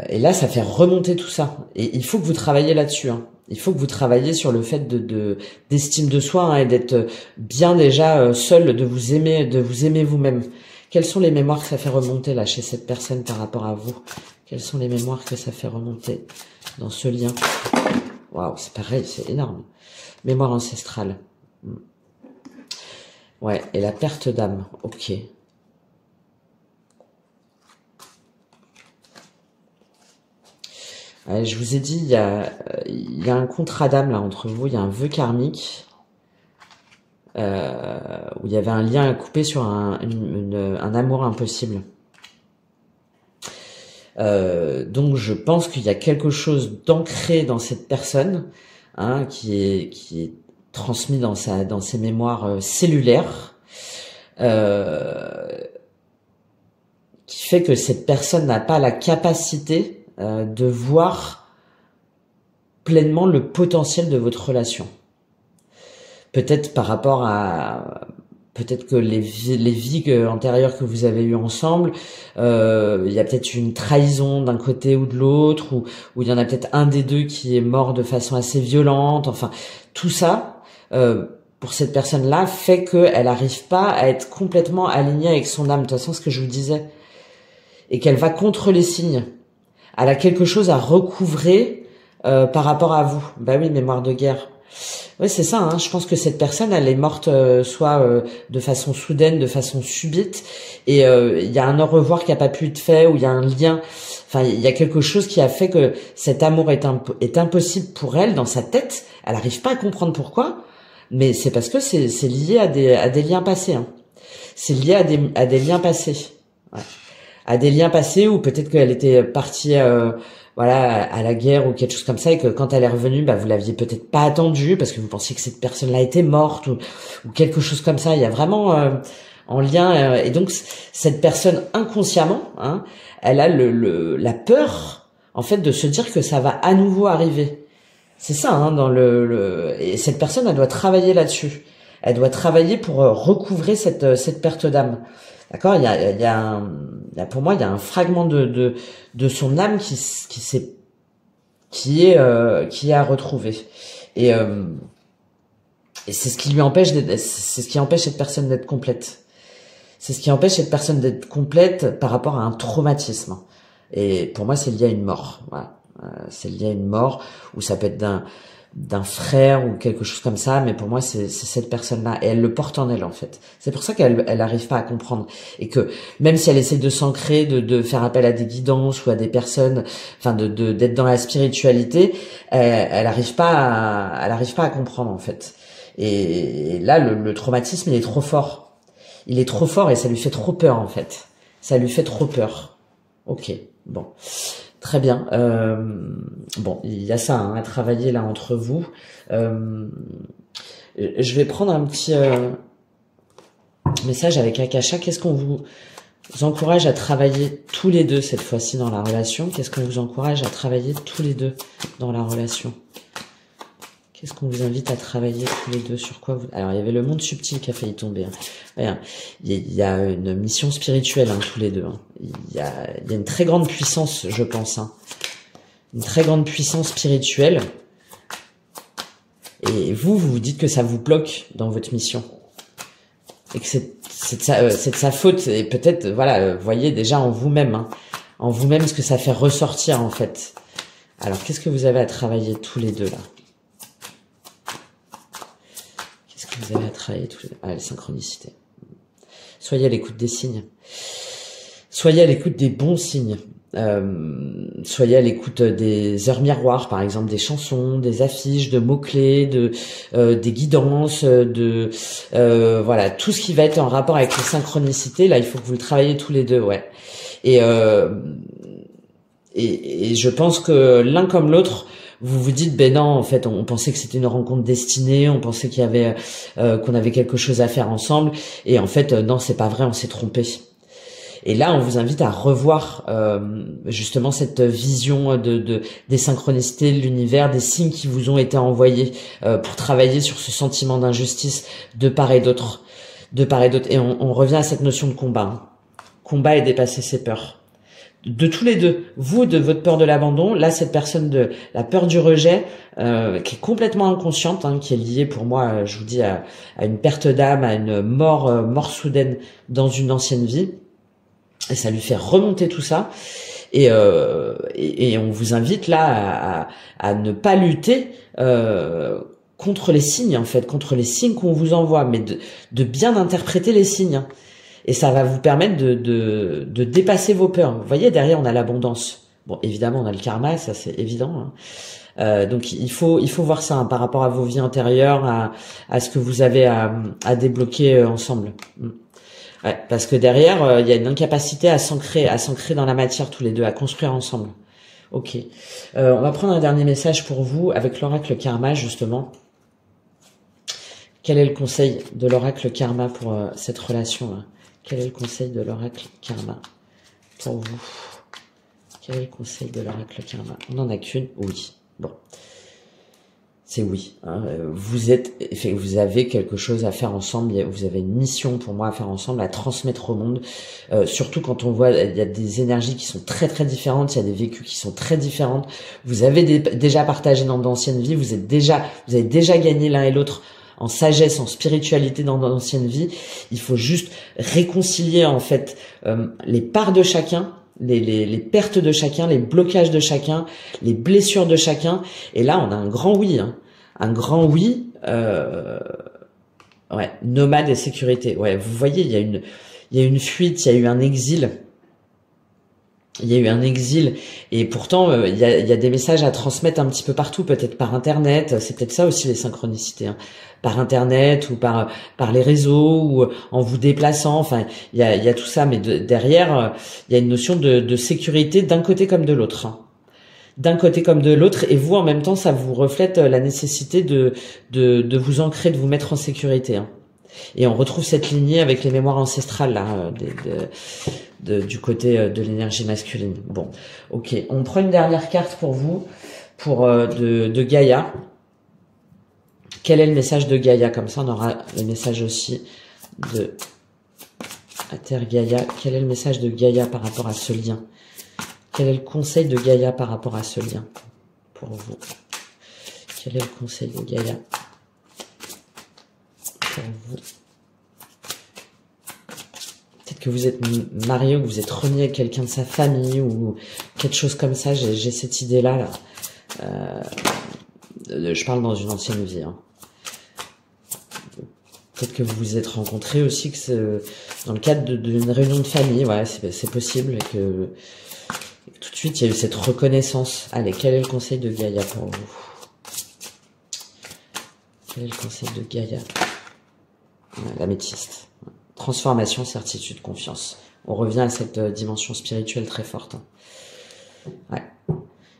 Speaker 1: Et là, ça fait remonter tout ça. Et il faut que vous travailliez là-dessus. Hein. Il faut que vous travailliez sur le fait d'estime de soi hein, et d'être bien déjà seul, de vous aimer vous-même. Quelles sont les mémoires que ça fait remonter là chez cette personne par rapport à vous? Quelles sont les mémoires que ça fait remonter dans ce lien? Waouh, c'est pareil, c'est énorme. Mémoire ancestrale. Ouais, et la perte d'âme. Ok. Je vous ai dit, il y a un contrat d'âme là entre vous, il y a un vœu karmique où il y avait un lien à couper sur un amour impossible. Donc je pense qu'il y a quelque chose d'ancré dans cette personne hein, qui est transmis dans ses mémoires cellulaires qui fait que cette personne n'a pas la capacité de voir pleinement le potentiel de votre relation. Peut-être par rapport à peut-être que les vies antérieures que vous avez eues ensemble, il y a peut-être une trahison d'un côté ou de l'autre, ou il y en a peut-être un des deux qui est mort de façon assez violente. Enfin, tout ça, pour cette personne-là, fait qu'elle n'arrive pas à être complètement alignée avec son âme. De toute façon, ce que je vous disais, et qu'elle va contre les signes. Elle a quelque chose à recouvrer par rapport à vous. Bah oui, mémoire de guerre. Oui, c'est ça. Hein. Je pense que cette personne, elle est morte soit de façon soudaine, de façon subite, et il y a un au revoir qui a pas pu être fait, ou il y a un lien. Enfin, il y a quelque chose qui a fait que cet amour est impossible pour elle dans sa tête. Elle n'arrive pas à comprendre pourquoi, mais c'est parce que c'est lié à des liens passés. Hein. C'est lié à des liens passés. Ouais. À des liens passés où peut-être qu'elle était partie voilà à la guerre ou quelque chose comme ça et que quand elle est revenue vous l'aviez peut-être pas attendue parce que vous pensiez que cette personne-là était morte ou quelque chose comme ça. Il y a vraiment en lien et donc cette personne inconsciemment hein, elle a la peur en fait de se dire que ça va à nouveau arriver. C'est ça hein, dans et cette personne elle doit travailler là-dessus. Elle doit travailler pour recouvrer cette perte d'âme. D'accord, il y a pour moi il y a un fragment de son âme qui est à retrouver et c'est ce qui lui empêche c'est ce qui empêche cette personne d'être complète. C'est ce qui empêche cette personne d'être complète par rapport à un traumatisme. Et pour moi c'est lié à une mort. Voilà, c'est lié à une mort ou ça peut être d'un frère ou quelque chose comme ça, mais pour moi c'est cette personne-là et elle le porte en elle en fait. C'est pour ça qu'elle arrive pas à comprendre et que même si elle essaie de s'ancrer, de faire appel à des guidances ou à des personnes, enfin d'être dans la spiritualité, elle arrive pas à comprendre en fait. Et là le traumatisme il est trop fort. Il est trop fort et ça lui fait trop peur en fait. Ça lui fait trop peur. Ok, bon. Très bien. Bon, il y a ça hein, à travailler là entre vous. Je vais prendre un petit message avec Akasha. Qu'est-ce qu'on vous encourage à travailler tous les deux cette fois-ci dans la relation? Qu'est-ce qu'on vous encourage à travailler tous les deux dans la relation? Qu'est-ce qu'on vous invite à travailler tous les deux? Sur quoi vous... Alors, il y avait le monde subtil qui a failli tomber. Hein. Il y a une mission spirituelle hein, tous les deux. Hein. Il y a une très grande puissance, je pense. Hein. Une très grande puissance spirituelle. Et vous dites que ça vous bloque dans votre mission. Et que c'est de sa faute. Et peut-être, voilà, voyez déjà en vous-même. Hein, en vous-même ce que ça fait ressortir, en fait. Alors, qu'est-ce que vous avez à travailler tous les deux, là? Qu'est-ce que vous avez à travailler tous les deux? Ah, les synchronicités. Soyez à l'écoute des signes. Soyez à l'écoute des bons signes. Soyez à l'écoute des heures miroirs, par exemple, des chansons, des affiches, de mots-clés, des guidances, voilà, tout ce qui va être en rapport avec les synchronicités. Là, il faut que vous le travaillez tous les deux, ouais. Et je pense que l'un comme l'autre, vous vous dites, ben non, en fait, on pensait que c'était une rencontre destinée, on pensait qu'il y avait, qu'on avait quelque chose à faire ensemble, et en fait, non, c'est pas vrai, on s'est trompé. Et là, on vous invite à revoir justement cette vision des synchronicités de l'univers, des signes qui vous ont été envoyés pour travailler sur ce sentiment d'injustice de part et d'autre, Et on revient à cette notion de combat. Hein. Combat et dépasser ses peurs. De tous les deux, vous de votre peur de l'abandon, là cette personne de la peur du rejet qui est complètement inconsciente, hein, qui est liée pour moi, je vous dis, à une perte d'âme, à une mort soudaine dans une ancienne vie. Et ça lui fait remonter tout ça. Et on vous invite là à ne pas lutter contre les signes, en fait, contre les signes qu'on vous envoie, mais de bien interpréter les signes. Et ça va vous permettre de dépasser vos peurs. Vous voyez, derrière, on a l'abondance. Bon, évidemment, on a le karma, ça c'est évident. Hein. Donc, il faut voir ça hein, par rapport à vos vies antérieures, à ce que vous avez à débloquer ensemble. Ouais, parce que derrière, il y a une incapacité à s'ancrer dans la matière tous les deux, à construire ensemble. Ok. On va prendre un dernier message pour vous avec l'oracle karma, justement. Quel est le conseil de l'oracle karma pour cette relation hein? Quel est le conseil de l'oracle karma pour vous? Quel est le conseil de l'oracle karma? On n'en a qu'une? Oui. Bon. C'est oui. Hein. Vous avez quelque chose à faire ensemble. Vous avez une mission pour moi à faire ensemble, à transmettre au monde. Surtout quand on voit, il y a des énergies qui sont très très différentes. Il y a des vécus qui sont très différentes. Vous avez déjà partagé dans d'anciennes vies. Vous avez déjà gagné l'un et l'autre en sagesse, en spiritualité dans d'anciennes vies. Il faut juste réconcilier en fait les parts de chacun. Les pertes de chacun, les blocages de chacun, les blessures de chacun. Et là, on a un grand oui. Hein. Un grand oui. Ouais, nomade et sécurité. Ouais, vous voyez, il y a une fuite, il y a eu un exil. Il y a eu un exil. Et pourtant, il y a des messages à transmettre un petit peu partout, peut-être par Internet. C'est peut-être ça aussi les synchronicités. Hein. Par Internet ou par les réseaux ou en vous déplaçant. Enfin, il y a tout ça. Mais derrière, il y a une notion de sécurité d'un côté comme de l'autre. Hein. D'un côté comme de l'autre. Et vous, en même temps, ça vous reflète la nécessité de vous ancrer, de vous mettre en sécurité. Hein. Et on retrouve cette lignée avec les mémoires ancestrales là, du côté de l'énergie masculine. Bon, ok. On prend une dernière carte pour vous, de Gaïa. Quel est le message de Gaïa? Comme ça, on aura le message aussi de la Terre Gaïa. Quel est le message de Gaïa par rapport à ce lien? Quel est le conseil de Gaïa par rapport à ce lien pour vous? Quel est le conseil de Gaïa pour vous? Peut-être que vous êtes marié ou que vous êtes renié avec quelqu'un de sa famille ou quelque chose comme ça. J'ai cette idée-là. Là. Je parle dans une ancienne vie. Hein. Peut-être que vous vous êtes rencontrés aussi que dans le cadre d'une réunion de famille. Ouais, c'est possible et que tout de suite il y a eu cette reconnaissance. Allez, quel est le conseil de Gaïa pour vous? Quel est le conseil de Gaïa? L'améthyste. Transformation, certitude, confiance. On revient à cette dimension spirituelle très forte. Hein. Ouais.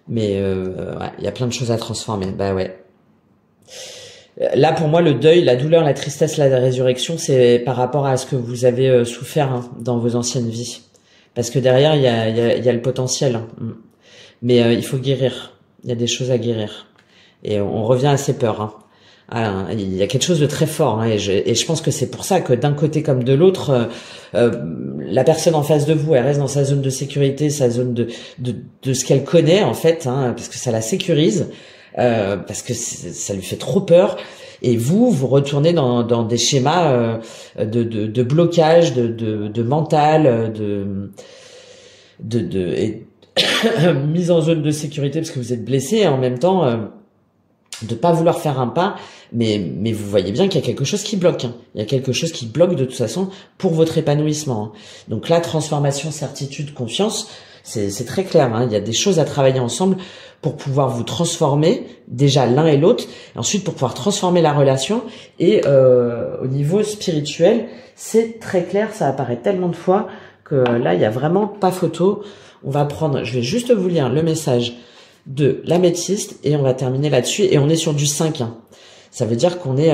Speaker 1: Mais ouais, il y a plein de choses à transformer. Bah ouais. Là, pour moi, le deuil, la douleur, la tristesse, la résurrection, c'est par rapport à ce que vous avez souffert hein, dans vos anciennes vies. Parce que derrière, il y a le potentiel. Hein. Mais il faut guérir. Il y a des choses à guérir. Et on revient à ces peurs. Hein. Ah, il y a quelque chose de très fort. Hein, et je pense que c'est pour ça que d'un côté comme de l'autre, la personne en face de vous, elle reste dans sa zone de sécurité, sa zone de ce qu'elle connaît en fait, hein, parce que ça la sécurise. Parce que ça lui fait trop peur. Et vous retournez dans des schémas de blocage, de mental, et mise en zone de sécurité parce que vous êtes blessé et en même temps de pas vouloir faire un pas. Mais vous voyez bien qu'il y a quelque chose qui bloque. Hein. Il y a quelque chose qui bloque de toute façon pour votre épanouissement. Hein. Donc la transformation, certitude, confiance, c'est très clair. Hein. Il y a des choses à travailler ensemble pour pouvoir vous transformer, déjà l'un et l'autre, et ensuite pour pouvoir transformer la relation. Et au niveau spirituel, c'est très clair, ça apparaît tellement de fois que là, il y a vraiment pas photo. On va prendre, je vais juste vous lire le message de l'améthyste et on va terminer là-dessus. Et on est sur du 5. Hein. Ça veut dire qu'on est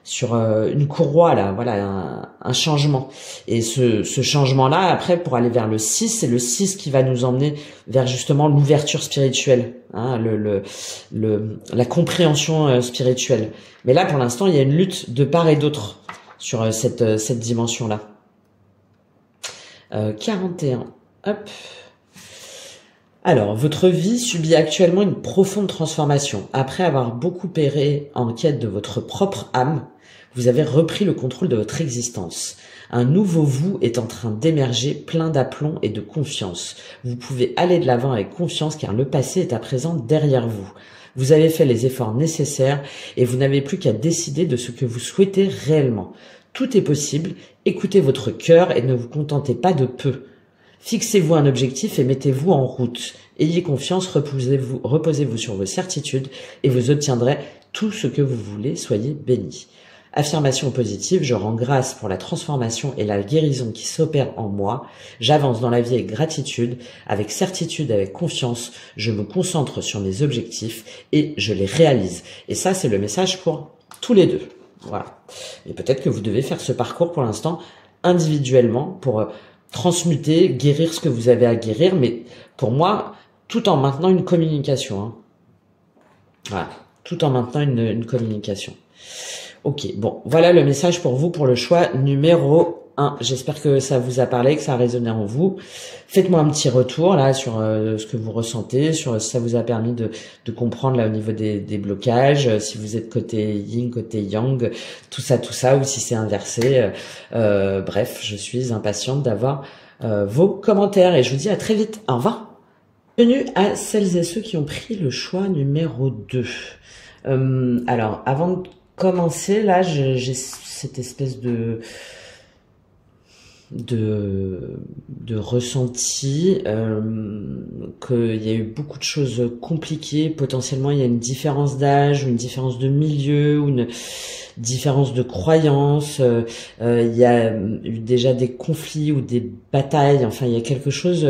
Speaker 1: sur une courroie là, voilà, un changement. Et ce changement-là, après, pour aller vers le 6, c'est le 6 qui va nous emmener vers justement l'ouverture spirituelle, hein, la compréhension spirituelle. Mais là, pour l'instant, il y a une lutte de part et d'autre sur cette dimension-là. 41. Hop. Alors, votre vie subit actuellement une profonde transformation. Après avoir beaucoup erré en quête de votre propre âme, vous avez repris le contrôle de votre existence. Un nouveau vous est en train d'émerger, plein d'aplomb et de confiance. Vous pouvez aller de l'avant avec confiance car le passé est à présent derrière vous. Vous avez fait les efforts nécessaires et vous n'avez plus qu'à décider de ce que vous souhaitez réellement. Tout est possible, écoutez votre cœur et ne vous contentez pas de peu. Fixez-vous un objectif et mettez-vous en route. Ayez confiance, reposez-vous sur vos certitudes et vous obtiendrez tout ce que vous voulez, soyez bénis. Affirmation positive, je rends grâce pour la transformation et la guérison qui s'opèrent en moi. J'avance dans la vie avec gratitude, avec certitude, avec confiance. Je me concentre sur mes objectifs et je les réalise. Et ça, c'est le message pour tous les deux. Voilà. Et peut-être que vous devez faire ce parcours pour l'instant individuellement pour transmuter, guérir ce que vous avez à guérir, mais pour moi, tout en maintenant une communication. Hein. Voilà, tout en maintenant une communication. Ok, bon, voilà le message pour vous pour le choix numéro 1. J'espère que ça vous a parlé, que ça a résonné en vous. Faites-moi un petit retour là sur ce que vous ressentez, sur si ça vous a permis de comprendre là au niveau des blocages, si vous êtes côté yin, côté yang, tout ça, ou si c'est inversé. Bref, je suis impatiente d'avoir vos commentaires et je vous dis à très vite. Au revoir. Bienvenue à celles et ceux qui ont pris le choix numéro 2. Alors, avant de commencer, là, j'ai cette espèce de ressenti qu'il y a eu beaucoup de choses compliquées. Potentiellement, il y a une différence d'âge, une différence de milieu, ou une différence de croyance. Il y a eu déjà des conflits ou des batailles. Enfin, il y a quelque chose...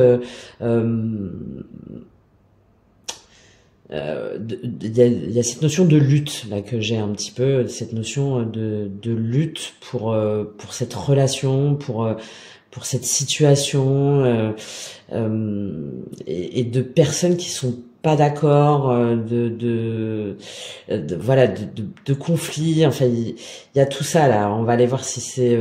Speaker 1: il y a cette notion de lutte là que j'ai un petit peu, cette notion de lutte pour cette relation, pour cette situation et de personnes qui sont pas d'accord, voilà, de conflits. Enfin, il y a tout ça là. On va aller voir si c'est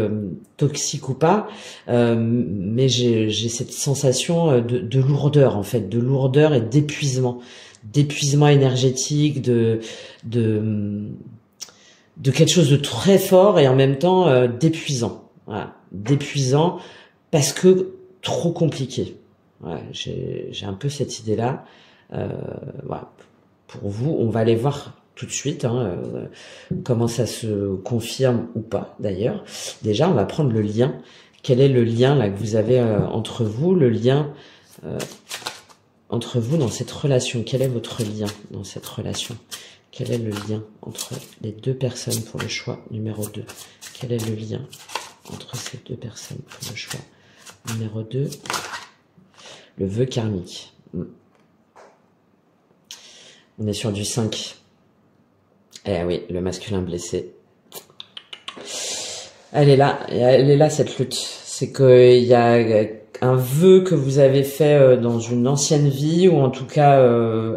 Speaker 1: toxique ou pas. Mais j'ai cette sensation de lourdeur en fait, de lourdeur et d'épuisement énergétique, de quelque chose de très fort et en même temps d'épuisant. Voilà, d'épuisant parce que trop compliqué. Ouais, j'ai un peu cette idée-là. Voilà. Pour vous, on va aller voir tout de suite comment ça se confirme ou pas d'ailleurs. Déjà, on va prendre le lien. Quel est le lien là que vous avez entre vous, le lien entre vous dans cette relation? Quel est votre lien dans cette relation? Quel est le lien entre les deux personnes pour le choix numéro 2? Quel est le lien entre ces deux personnes pour le choix numéro 2? Le vœu karmique. On est sur du 5. Eh oui, le masculin blessé. Elle est là cette lutte. C'est qu'il y a un vœu que vous avez fait dans une ancienne vie, ou en tout cas,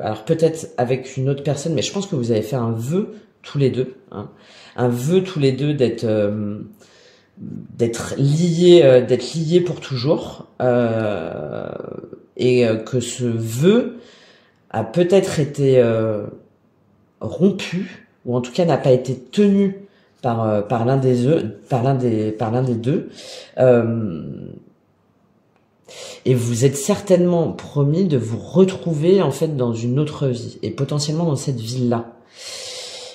Speaker 1: alors peut-être avec une autre personne, mais je pense que vous avez fait un vœu tous les deux, hein, un vœu tous les deux d'être liés pour toujours, et que ce vœu a peut-être été rompu, ou en tout cas n'a pas été tenu par l'un des deux, et vous êtes certainement promis de vous retrouver en fait dans une autre vie, et potentiellement dans cette vie-là.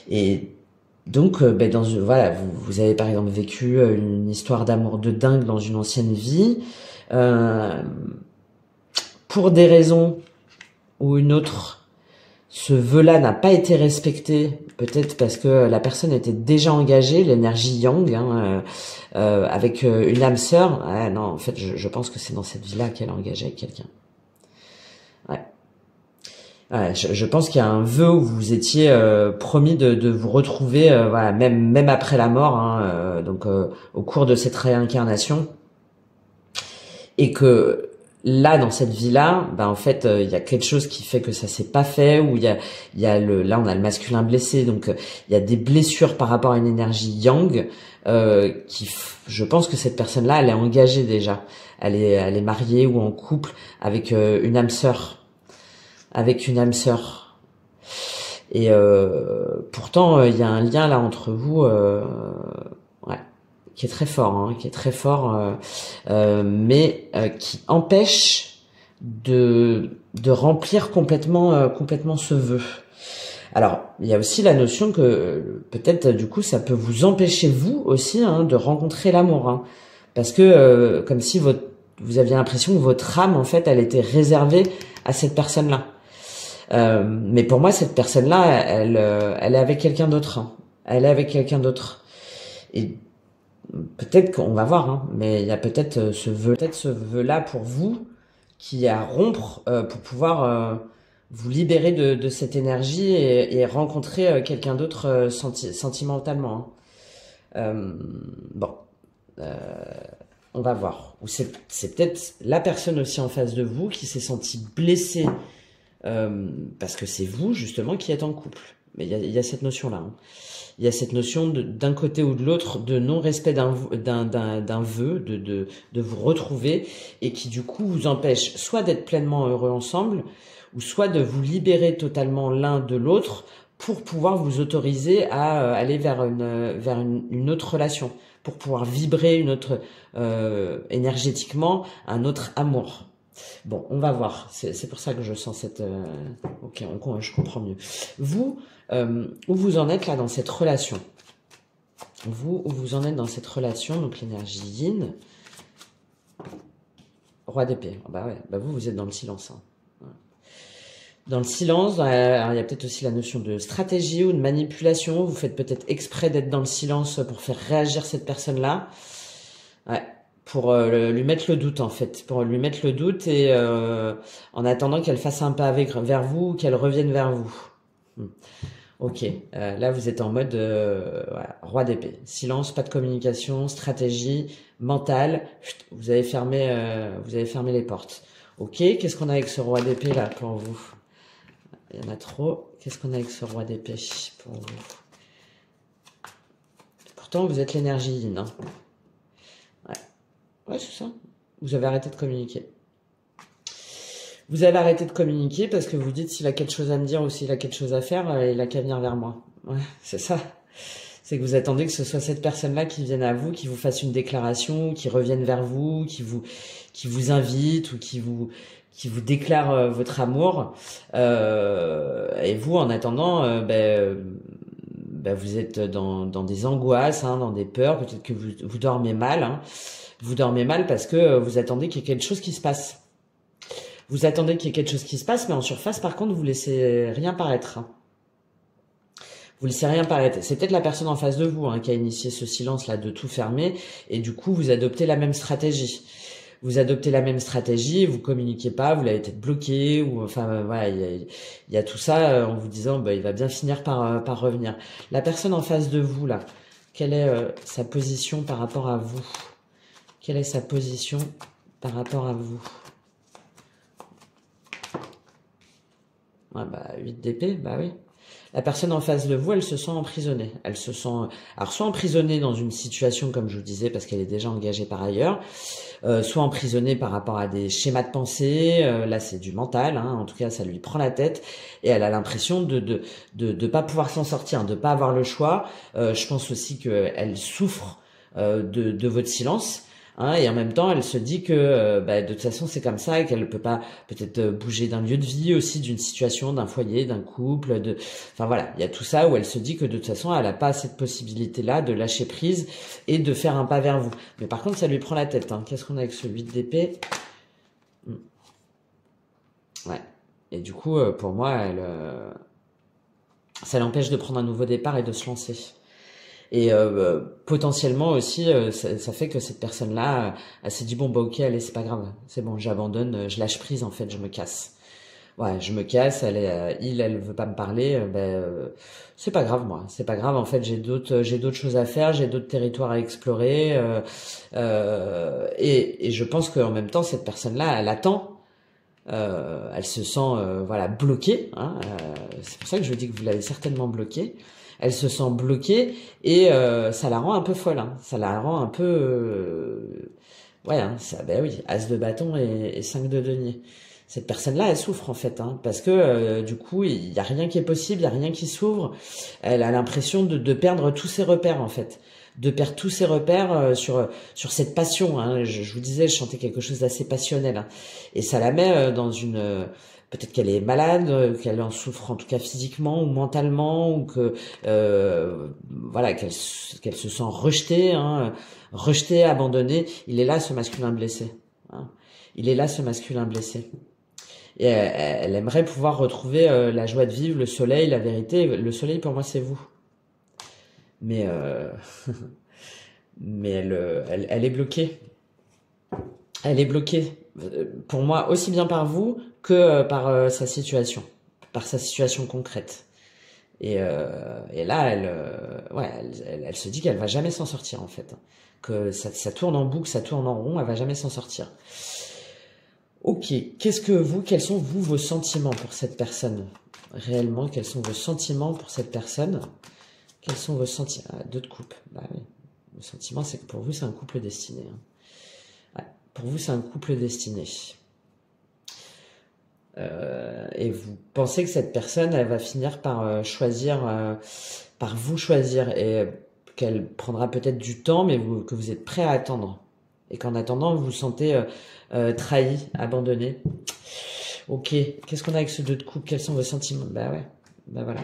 Speaker 1: Et donc, voilà, vous avez par exemple vécu une histoire d'amour de dingue dans une ancienne vie, pour des raisons ou une autre. Ce vœu-là n'a pas été respecté, peut-être parce que la personne était déjà engagée, l'énergie yang, hein, avec une âme sœur. Ah, non, en fait, je pense que c'est dans cette vie-là qu'elle est engagée avec quelqu'un. Ouais. Ouais, je pense qu'il y a un vœu où vous étiez promis de vous retrouver, voilà, même après la mort, hein, donc au cours de cette réincarnation, et que là, dans cette vie-là, en fait, il y a quelque chose qui fait que ça s'est pas fait, ou là, on a le masculin blessé, donc il y a des blessures par rapport à une énergie yang, je pense que cette personne-là, elle est engagée déjà. Elle est mariée ou en couple avec une âme sœur. Et pourtant, il y a un lien là entre vous, ouais, qui est très fort, hein, mais qui empêche de remplir complètement ce vœu. Alors, il y a aussi la notion que peut-être du coup ça peut vous empêcher vous aussi, hein, de rencontrer l'amour, hein, parce que comme si vous aviez l'impression que votre âme en fait elle était réservée à cette personne-là. Mais pour moi cette personne-là, elle est avec quelqu'un d'autre, hein. Elle est avec quelqu'un d'autre. Et peut-être qu'on va voir, hein, mais il y a peut-être ce vœu-là pour vous qui est à rompre pour pouvoir vous libérer de cette énergie et rencontrer quelqu'un d'autre sentimentalement, hein. Bon, on va voir. Ou c'est peut-être la personne aussi en face de vous qui s'est sentie blessée parce que c'est vous justement qui êtes en couple. Mais il y a cette notion-là, hein. Il y a cette notion d'un côté ou de l'autre de non-respect d'un vœu, de vous retrouver, et qui du coup vous empêche soit d'être pleinement heureux ensemble, ou soit de vous libérer totalement l'un de l'autre pour pouvoir vous autoriser à aller vers une autre relation, pour pouvoir vibrer une autre énergétiquement un autre amour. Bon, on va voir. C'est pour ça que je sens cette... Ok, je comprends mieux. Vous, où vous en êtes là dans cette relation? Vous, où vous en êtes dans cette relation, donc l'énergie yin, roi d'épée. Bah ouais, vous êtes dans le silence, hein. Dans le silence, alors il y a peut-être aussi la notion de stratégie ou de manipulation. Vous faites peut-être exprès d'être dans le silence pour faire réagir cette personne-là. Ouais. Pour lui mettre le doute en fait, et en attendant qu'elle fasse un pas vers vous, ou qu'elle revienne vers vous. Ok, là vous êtes en mode voilà, roi d'épée, silence, pas de communication, stratégie, mentale, vous avez fermé les portes. Ok, qu'est-ce qu'on a avec ce roi d'épée là pour vous? Il y en a trop. Qu'est-ce qu'on a avec ce roi d'épée pour vous? Pourtant vous êtes l'énergie yin, hein. Ouais, c'est ça. Vous avez arrêté de communiquer. Vous avez arrêté de communiquer parce que vous dites s'il a quelque chose à me dire ou s'il a quelque chose à faire, il a qu'à venir vers moi. Ouais, c'est ça. C'est que vous attendez que ce soit cette personne-là qui vienne à vous, qui vous fasse une déclaration, qui revienne vers vous, qui vous invite ou qui vous déclare votre amour. Et vous, en attendant, vous êtes dans des angoisses, hein, dans des peurs. Peut-être que vous dormez mal, hein. Vous dormez mal parce que vous attendez qu'il y ait quelque chose qui se passe. Vous attendez qu'il y ait quelque chose qui se passe, mais en surface, par contre, vous laissez rien paraître, hein. Vous laissez rien paraître. C'est peut-être la personne en face de vous, hein, qui a initié ce silence-là de tout fermer, et du coup, vous adoptez la même stratégie. vous adoptez la même stratégie, vous communiquez pas, vous l'avez peut-être bloqué, ou enfin voilà, il y a tout ça en vous disant bah, il va bien finir par revenir. La personne en face de vous là, quelle est sa position par rapport à vous? Quelle est sa position par rapport à vous? Ouais, bah 8 d'épée, bah oui. La personne en face de vous, elle se sent emprisonnée. Elle se sent, alors soit emprisonnée dans une situation, comme je vous disais, parce qu'elle est déjà engagée par ailleurs, soit emprisonnée par rapport à des schémas de pensée. Là, c'est du mental, hein, en tout cas, ça lui prend la tête et elle a l'impression de pas pouvoir s'en sortir, de pas avoir le choix. Je pense aussi qu'elle souffre de votre silence. Hein, et en même temps, elle se dit que bah, de toute façon c'est comme ça et qu'elle ne peut pas peut-être bouger d'un lieu de vie aussi, d'une situation, d'un foyer, d'un couple, enfin voilà, il y a tout ça où elle se dit que de toute façon elle n'a pas cette possibilité-là de lâcher prise et de faire un pas vers vous. Mais par contre, ça lui prend la tête. Hein. Qu'est-ce qu'on a avec ce 8 d'épée? Ouais. Et du coup, pour moi, ça l'empêche de prendre un nouveau départ et de se lancer. Et potentiellement aussi, ça fait que cette personne-là, elle s'est dit bon bah ok, allez c'est pas grave, c'est bon, j'abandonne, je lâche prise en fait, je me casse. Ouais, je me casse. Elle veut pas me parler. C'est pas grave moi, c'est pas grave. En fait, j'ai d'autres choses à faire, j'ai d'autres territoires à explorer. Et je pense qu'en même temps, cette personne-là, elle attend. Elle se sent voilà bloquée. Hein, c'est pour ça que je dis que vous l'avez certainement bloquée. Elle se sent bloquée et ça la rend un peu folle. Hein. Ça la rend un peu ouais. Hein, ça, ben oui, as de bâton et 5 de denier. Cette personne-là, elle souffre en fait, hein, parce que du coup, il y a rien qui est possible, il y a rien qui s'ouvre. Elle a l'impression de perdre tous ses repères en fait, de perdre tous ses repères sur cette passion. Hein. Je vous disais, je chantais quelque chose d'assez passionnel, hein, et ça la met dans une peut-être qu'elle est malade, qu'elle en souffre en tout cas physiquement ou mentalement, ou que voilà qu'elle se sent rejetée, hein, rejetée, abandonnée. Il est là ce masculin blessé. Hein. Il est là ce masculin blessé. Et elle aimerait pouvoir retrouver la joie de vivre, le soleil, la vérité. Le soleil pour moi c'est vous. Mais mais elle est bloquée. Elle est bloquée. Pour moi aussi bien par vous que par sa situation concrète. Et là, elle se dit qu'elle va jamais s'en sortir en fait, que ça tourne en boucle, ça tourne en rond, elle va jamais s'en sortir. Ok, quels sont vos sentiments pour cette personne? Réellement, quels sont vos sentiments pour cette personne? Quels sont vos sentiments? Ah, 2 de coupe. Bah oui. Le sentiment, c'est que pour vous, c'est un couple destiné. Hein. Ouais, pour vous, c'est un couple destiné. Et vous pensez que cette personne, elle va finir par choisir, par vous choisir, et qu'elle prendra peut-être du temps, mais que vous êtes prêt à attendre. Et qu'en attendant, vous vous sentez trahi, abandonné. Ok, qu'est-ce qu'on a avec ce 2 de coupe? Quels sont vos sentiments? Bah ouais, bah voilà,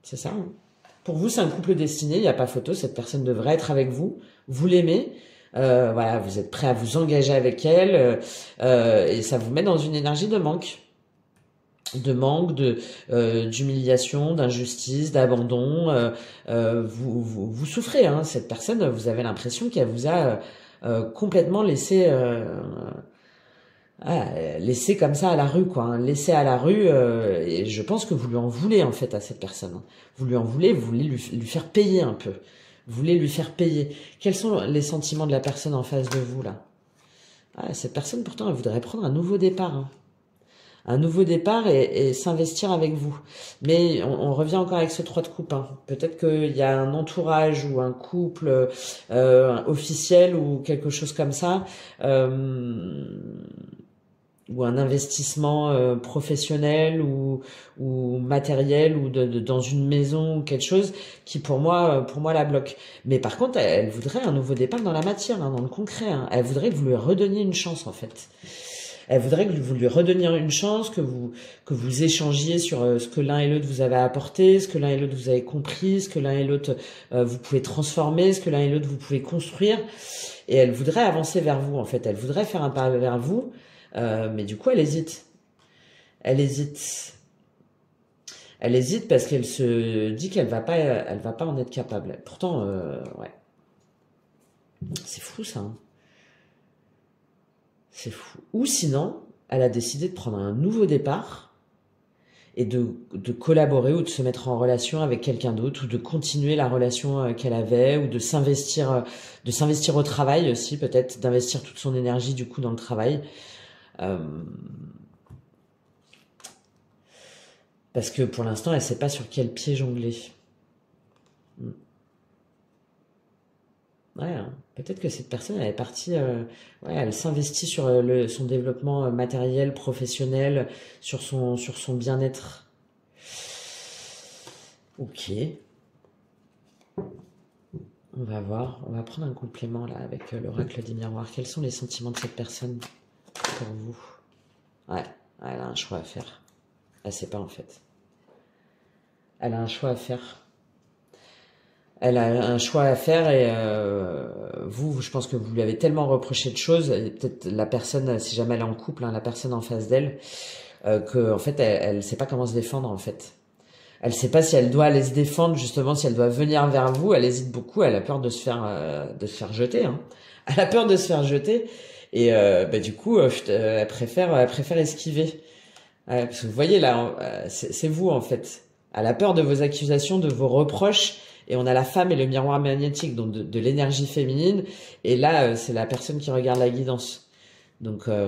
Speaker 1: c'est ça. Hein. Pour vous, c'est un couple destiné, il n'y a pas photo, cette personne devrait être avec vous, vous l'aimez, voilà, vous êtes prêt à vous engager avec elle, et ça vous met dans une énergie de manque. D'humiliation, d'injustice, d'abandon. Vous souffrez, hein, cette personne, vous avez l'impression qu'elle vous a complètement laissé laissé comme ça à la rue, quoi, hein, laissé à la rue, et je pense que vous lui en voulez en fait à cette personne. Hein. Vous lui en voulez, vous voulez lui faire payer un peu. Vous voulez lui faire payer. Quels sont les sentiments de la personne en face de vous là? Cette personne pourtant elle voudrait prendre un nouveau départ. Hein. Un nouveau départ et s'investir avec vous. Mais on revient encore avec ce 3 de coupe. Hein. Peut-être qu'il y a un entourage ou un couple officiel ou quelque chose comme ça, ou un investissement professionnel ou matériel ou dans une maison ou quelque chose qui pour moi la bloque. Mais par contre, elle voudrait un nouveau départ dans la matière, hein, dans le concret. Hein. Elle voudrait que vous lui redonniez une chance en fait. Elle voudrait que vous lui redonniez une chance, que vous échangiez sur ce que l'un et l'autre vous avez apporté, ce que l'un et l'autre vous avez compris, ce que l'un et l'autre vous pouvez transformer, ce que l'un et l'autre vous pouvez construire. Et elle voudrait avancer vers vous, en fait. Elle voudrait faire un pas vers vous, mais du coup, elle hésite. Elle hésite. Elle hésite parce qu'elle se dit qu'elle va pas en être capable. Pourtant, ouais. C'est fou, ça. Hein. C'est fou. Ou sinon, elle a décidé de prendre un nouveau départ et de collaborer ou de se mettre en relation avec quelqu'un d'autre ou de continuer la relation qu'elle avait ou de s'investir au travail aussi, peut-être d'investir toute son énergie du coup dans le travail. Parce que pour l'instant, elle ne sait pas sur quel pied jongler. Ouais, hein. Peut-être que cette personne, elle est partie, ouais, elle s'investit sur son développement matériel, professionnel, sur son bien-être. Ok, on va voir, on va prendre un complément là avec l'oracle des miroirs. Quels sont les sentiments de cette personne pour vous? Ouais, elle a un choix à faire. Elle sait pas en fait. Elle a un choix à faire. Elle a un choix à faire et vous, je pense que vous lui avez tellement reproché de choses, peut-être la personne, si jamais elle est en couple, hein, la personne en face d'elle, que en fait, elle sait pas comment se défendre en fait. Elle sait pas si elle doit aller se défendre justement, si elle doit venir vers vous. Elle hésite beaucoup, elle a peur de se faire jeter. Hein. Elle a peur de se faire jeter et bah, du coup, elle préfère esquiver. Parce que vous voyez là, c'est vous en fait. Elle a peur de vos accusations, de vos reproches. Et on a la femme et le miroir magnétique, donc de l'énergie féminine. Et là, c'est la personne qui regarde la guidance. Donc, mais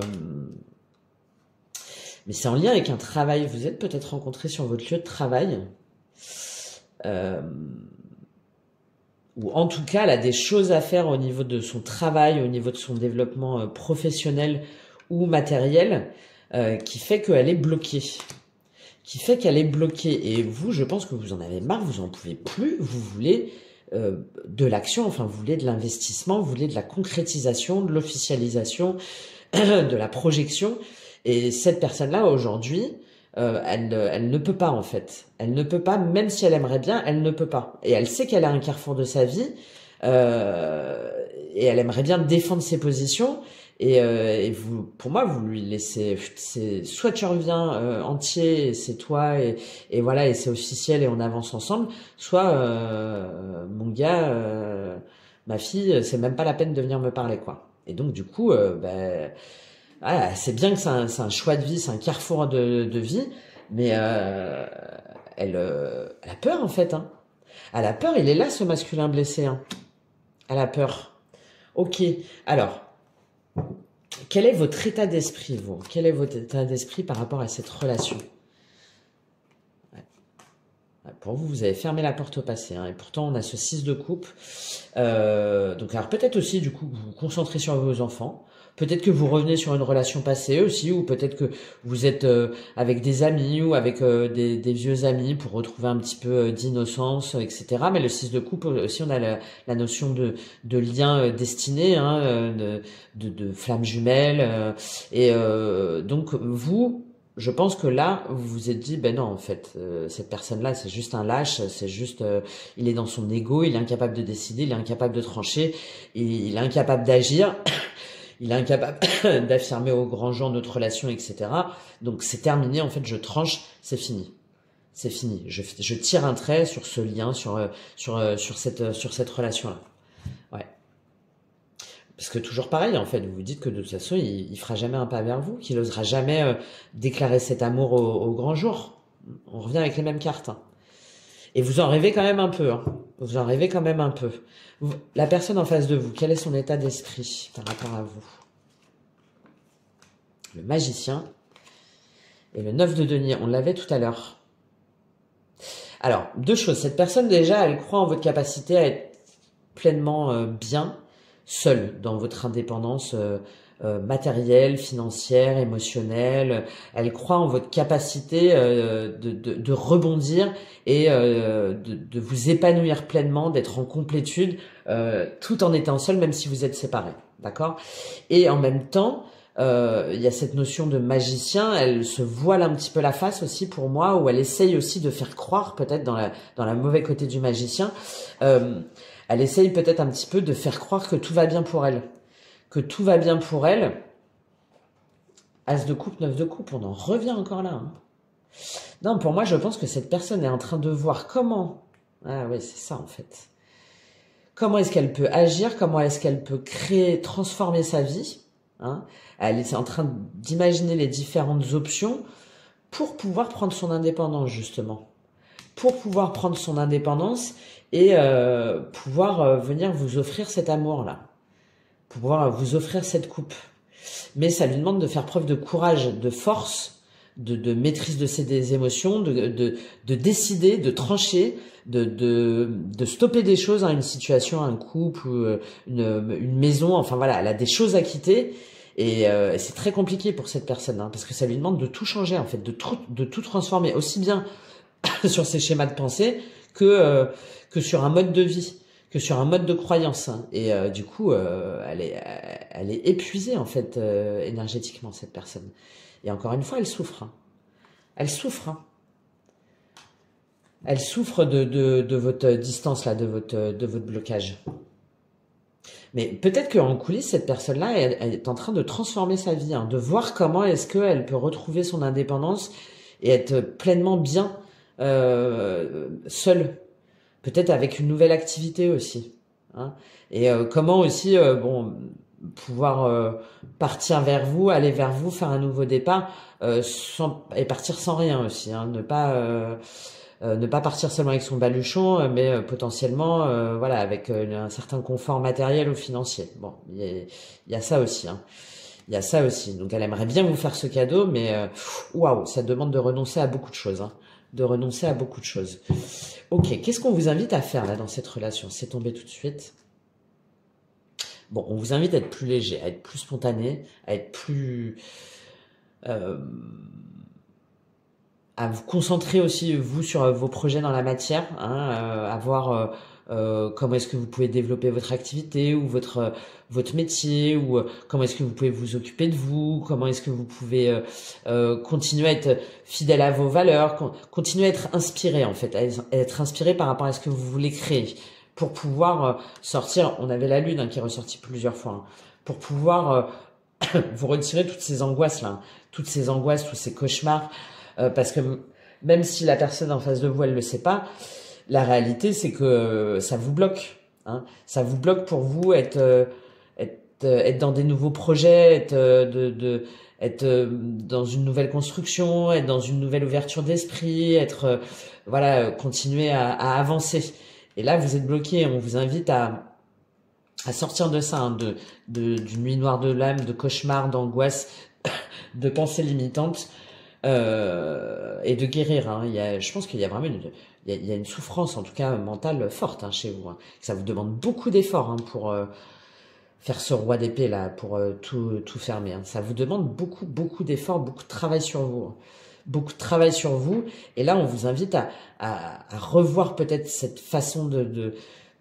Speaker 1: c'est en lien avec un travail. Vous êtes peut-être rencontrés sur votre lieu de travail. Ou en tout cas, elle a des choses à faire au niveau de son travail, au niveau de son développement professionnel ou matériel, qui fait qu'elle est bloquée. Et vous, je pense que vous en avez marre, vous en pouvez plus, vous voulez de l'action, enfin vous voulez de l'investissement, vous voulez de la concrétisation, de l'officialisation, de la projection. Et cette personne-là, aujourd'hui, elle ne peut pas en fait. Elle ne peut pas, même si elle aimerait bien, elle ne peut pas. Et elle sait qu'elle a un carrefour de sa vie, et elle aimerait bien défendre ses positions. Et vous, pour moi, vous lui laissez, soit tu reviens entier, c'est toi, et voilà, et c'est officiel, et on avance ensemble, soit mon gars, ma fille, c'est même pas la peine de venir me parler, quoi. Et donc du coup, ben, voilà, c'est bien que c'est un choix de vie, c'est un carrefour de vie, mais elle a peur en fait. Hein. Elle a peur, il est là ce masculin blessé. Hein. Elle a peur. Ok, alors. Quel est votre état d'esprit, vous? Quel est votre état d'esprit par rapport à cette relation? Ouais. Pour vous, vous avez fermé la porte au passé, hein, et pourtant on a ce 6 de coupe. Donc alors peut-être aussi du coup vous vous concentrez sur vos enfants. Peut-être que vous revenez sur une relation passée aussi, ou peut-être que vous êtes avec des amis ou avec des vieux amis pour retrouver un petit peu d'innocence, etc. Mais le 6 de coupe aussi, on a la notion de lien destiné, hein, de flamme jumelle. Donc vous, je pense que là, vous vous êtes dit, ben non, en fait, cette personne-là, c'est juste un lâche, c'est juste, il est dans son ego, il est incapable de décider, il est incapable de trancher, il est incapable d'agir. Il est incapable d'affirmer au grand jour notre relation, etc. Donc c'est terminé, en fait, je tranche, c'est fini. C'est fini. Je tire un trait sur ce lien, sur cette relation-là. Ouais. Parce que toujours pareil, en fait, vous vous dites que de toute façon, il fera jamais un pas vers vous, qu'il n'osera jamais déclarer cet amour au grand jour. On revient avec les mêmes cartes. Hein. Et vous en rêvez quand même un peu. Hein. Vous en rêvez quand même un peu. La personne en face de vous, quel est son état d'esprit par rapport à vous? Le magicien et le 9 de denier, on l'avait tout à l'heure. Alors, deux choses. Cette personne, déjà, elle croit en votre capacité à être pleinement bien, seule, dans votre indépendance matérielle, financière, émotionnelle. Elle croit en votre capacité de rebondir et de vous épanouir pleinement, d'être en complétude, tout en étant seule, même si vous êtes séparés. D'accord? Et en même temps, il y a cette notion de magicien, elle se voile un petit peu la face aussi pour moi, où elle essaye aussi de faire croire, peut-être dans la mauvais côté du magicien, elle essaye peut-être un petit peu de faire croire que tout va bien pour elle. Que tout va bien pour elle. As de coupe, 9 de coupe, on en revient encore là. Hein. Non, pour moi, je pense que cette personne est en train de voir comment... Ah oui, c'est ça en fait. Comment est-ce qu'elle peut agir, comment est-ce qu'elle peut créer, transformer sa vie Hein. Elle est en train d'imaginer les différentes options pour pouvoir prendre son indépendance, justement. Pour pouvoir prendre son indépendance et pouvoir venir vous offrir cet amour-là. Pour pouvoir vous offrir cette coupe. Mais ça lui demande de faire preuve de courage, de force, de maîtrise de ses émotions, de décider, de trancher, de stopper des choses, hein, une situation, un couple, une maison, enfin voilà, elle a des choses à quitter. Et c'est très compliqué pour cette personne, hein, parce que ça lui demande de tout changer, en fait, de tout transformer, aussi bien sur ses schémas de pensée que sur un mode de vie, que sur un mode de croyance. Hein. Et du coup, elle est épuisée, en fait, énergétiquement, cette personne. Et encore une fois, elle souffre. Hein. Elle souffre. Hein. Elle souffre de votre distance, là, de votre blocage. Mais peut-être qu'en coulisses, cette personne-là, elle est en train de transformer sa vie, hein, de voir comment est-ce qu'elle peut retrouver son indépendance et être pleinement bien seule. Peut-être avec une nouvelle activité aussi. Hein. Et comment aussi bon, pouvoir partir vers vous, aller vers vous, faire un nouveau départ et partir sans rien aussi. Hein, ne pas partir seulement avec son baluchon, mais potentiellement voilà, avec un certain confort matériel ou financier. Bon, il y a ça aussi. Hein. Il y a ça aussi. Donc elle aimerait bien vous faire ce cadeau, mais waouh, ça demande de renoncer à beaucoup de choses. Hein. De renoncer à beaucoup de choses. Ok, qu'est-ce qu'on vous invite à faire là dans cette relation? C'est tombé tout de suite. Bon, on vous invite à être plus léger, à être plus spontané, à être plus... à vous concentrer aussi, vous, sur vos projets dans la matière, hein, à voir comment est-ce que vous pouvez développer votre activité ou votre métier, ou comment est-ce que vous pouvez vous occuper de vous, comment est-ce que vous pouvez continuer à être fidèle à vos valeurs, continuer à être inspiré, en fait, à être inspiré par rapport à ce que vous voulez créer, pour pouvoir sortir, on avait la lune hein, qui est ressortie plusieurs fois, hein, pour pouvoir vous retirer toutes ces angoisses là, toutes ces angoisses, tous ces cauchemars, parce que même si la personne en face de vous, elle le sait pas, la réalité c'est que ça vous bloque. Hein. Ça vous bloque pour vous être dans des nouveaux projets, être dans une nouvelle construction, être dans une nouvelle ouverture d'esprit, être voilà, continuer à avancer. Et là, vous êtes bloqué. On vous invite à sortir de ça, hein, d'une nuit noire de l'âme, de cauchemars, d'angoisse, de pensées limitantes. Et de guérir. Hein. Je pense qu'il y a vraiment il y a une souffrance, en tout cas mentale, forte hein, chez vous. Hein. Ça vous demande beaucoup d'efforts hein, pour faire ce roi d'épée là, pour tout fermer. Hein. Ça vous demande beaucoup d'efforts, beaucoup de travail sur vous. Hein. Beaucoup de travail sur vous. Et là, on vous invite à revoir peut-être cette façon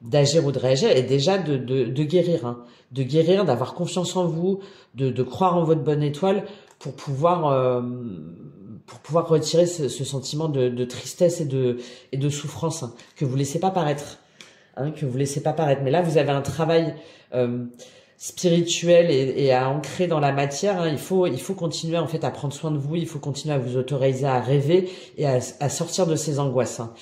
Speaker 1: d'agir ou de réagir et déjà de guérir. Hein. De guérir, d'avoir confiance en vous, de croire en votre bonne étoile, pour pouvoir retirer ce sentiment de tristesse et de souffrance hein, que vous laissez pas paraître, hein, que vous laissez pas paraître. Mais là, vous avez un travail spirituel et à ancrer dans la matière. Hein. Il faut continuer en fait à prendre soin de vous. Il faut continuer à vous autoriser à rêver et à sortir de ces angoisses. Hein.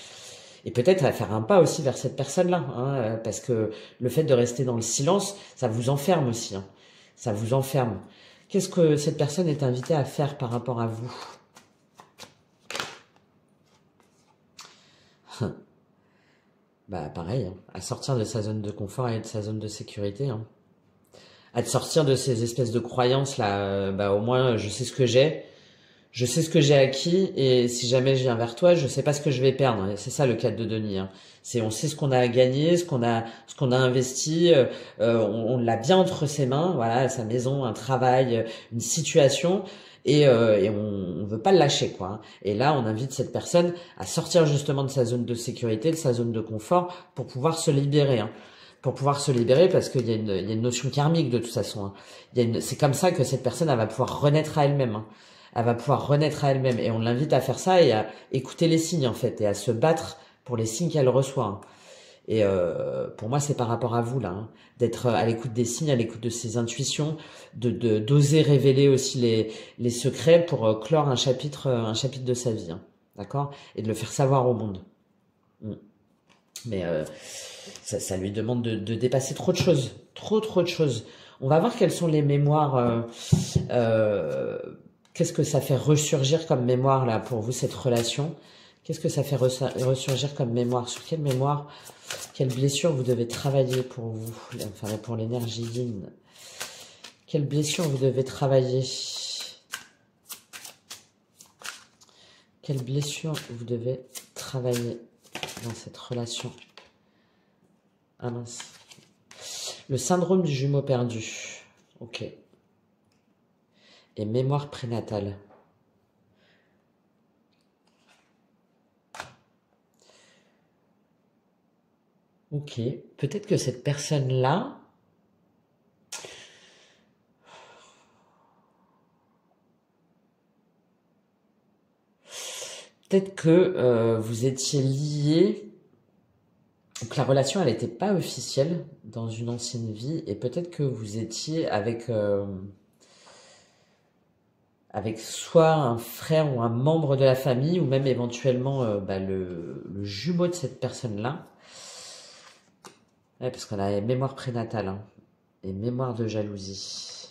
Speaker 1: Et peut-être à faire un pas aussi vers cette personne-là, hein, parce que le fait de rester dans le silence, ça vous enferme aussi. Hein. Ça vous enferme. Qu'est-ce que cette personne est invitée à faire par rapport à vous? Bah pareil, hein, à sortir de sa zone de confort et de sa zone de sécurité. Hein. À sortir de ces espèces de croyances là, bah au moins je sais ce que j'ai. Je sais ce que j'ai acquis et si jamais je viens vers toi, je sais pas ce que je vais perdre. Et c'est ça le cadre de Denis. Hein. C'est on sait ce qu'on a gagné, ce qu'on a investi. On l'a bien entre ses mains. Voilà, sa maison, un travail, une situation et on veut pas le lâcher quoi. Hein. Et là, on invite cette personne à sortir justement de sa zone de sécurité, de sa zone de confort pour pouvoir se libérer. Hein. Pour pouvoir se libérer parce qu'il y a une notion karmique de toute façon. Hein. C'est comme ça que cette personne elle va pouvoir renaître à elle-même. Hein. Elle va pouvoir renaître à elle-même. Et on l'invite à faire ça et à écouter les signes, en fait, et à se battre pour les signes qu'elle reçoit. Hein. Et pour moi, c'est par rapport à vous, là, hein, d'être à l'écoute des signes, à l'écoute de ses intuitions, d'oser révéler aussi les secrets pour clore un chapitre de sa vie. Hein, d'accord? Et de le faire savoir au monde. Mais ça lui demande de dépasser trop de choses. Trop de choses. On va voir quelles sont les mémoires. Qu'est-ce que ça fait ressurgir comme mémoire là pour vous cette relation? Qu'est-ce que ça fait ressurgir comme mémoire? Sur quelle mémoire, quelle blessure vous devez travailler pour vous, enfin pour l'énergie yin? Quelle blessure vous devez travailler? Quelle blessure vous devez travailler dans cette relation? Ah mince. Le syndrome du jumeau perdu. Ok. Et mémoire prénatale. Ok. Peut-être que cette personne-là, peut-être que vous étiez liés. Donc la relation, elle n'était pas officielle dans une ancienne vie. Et peut-être que vous étiez avec soit un frère ou un membre de la famille, ou même éventuellement le jumeau de cette personne-là. Ouais, parce qu'on a mémoire prénatale, hein, et mémoire de jalousie.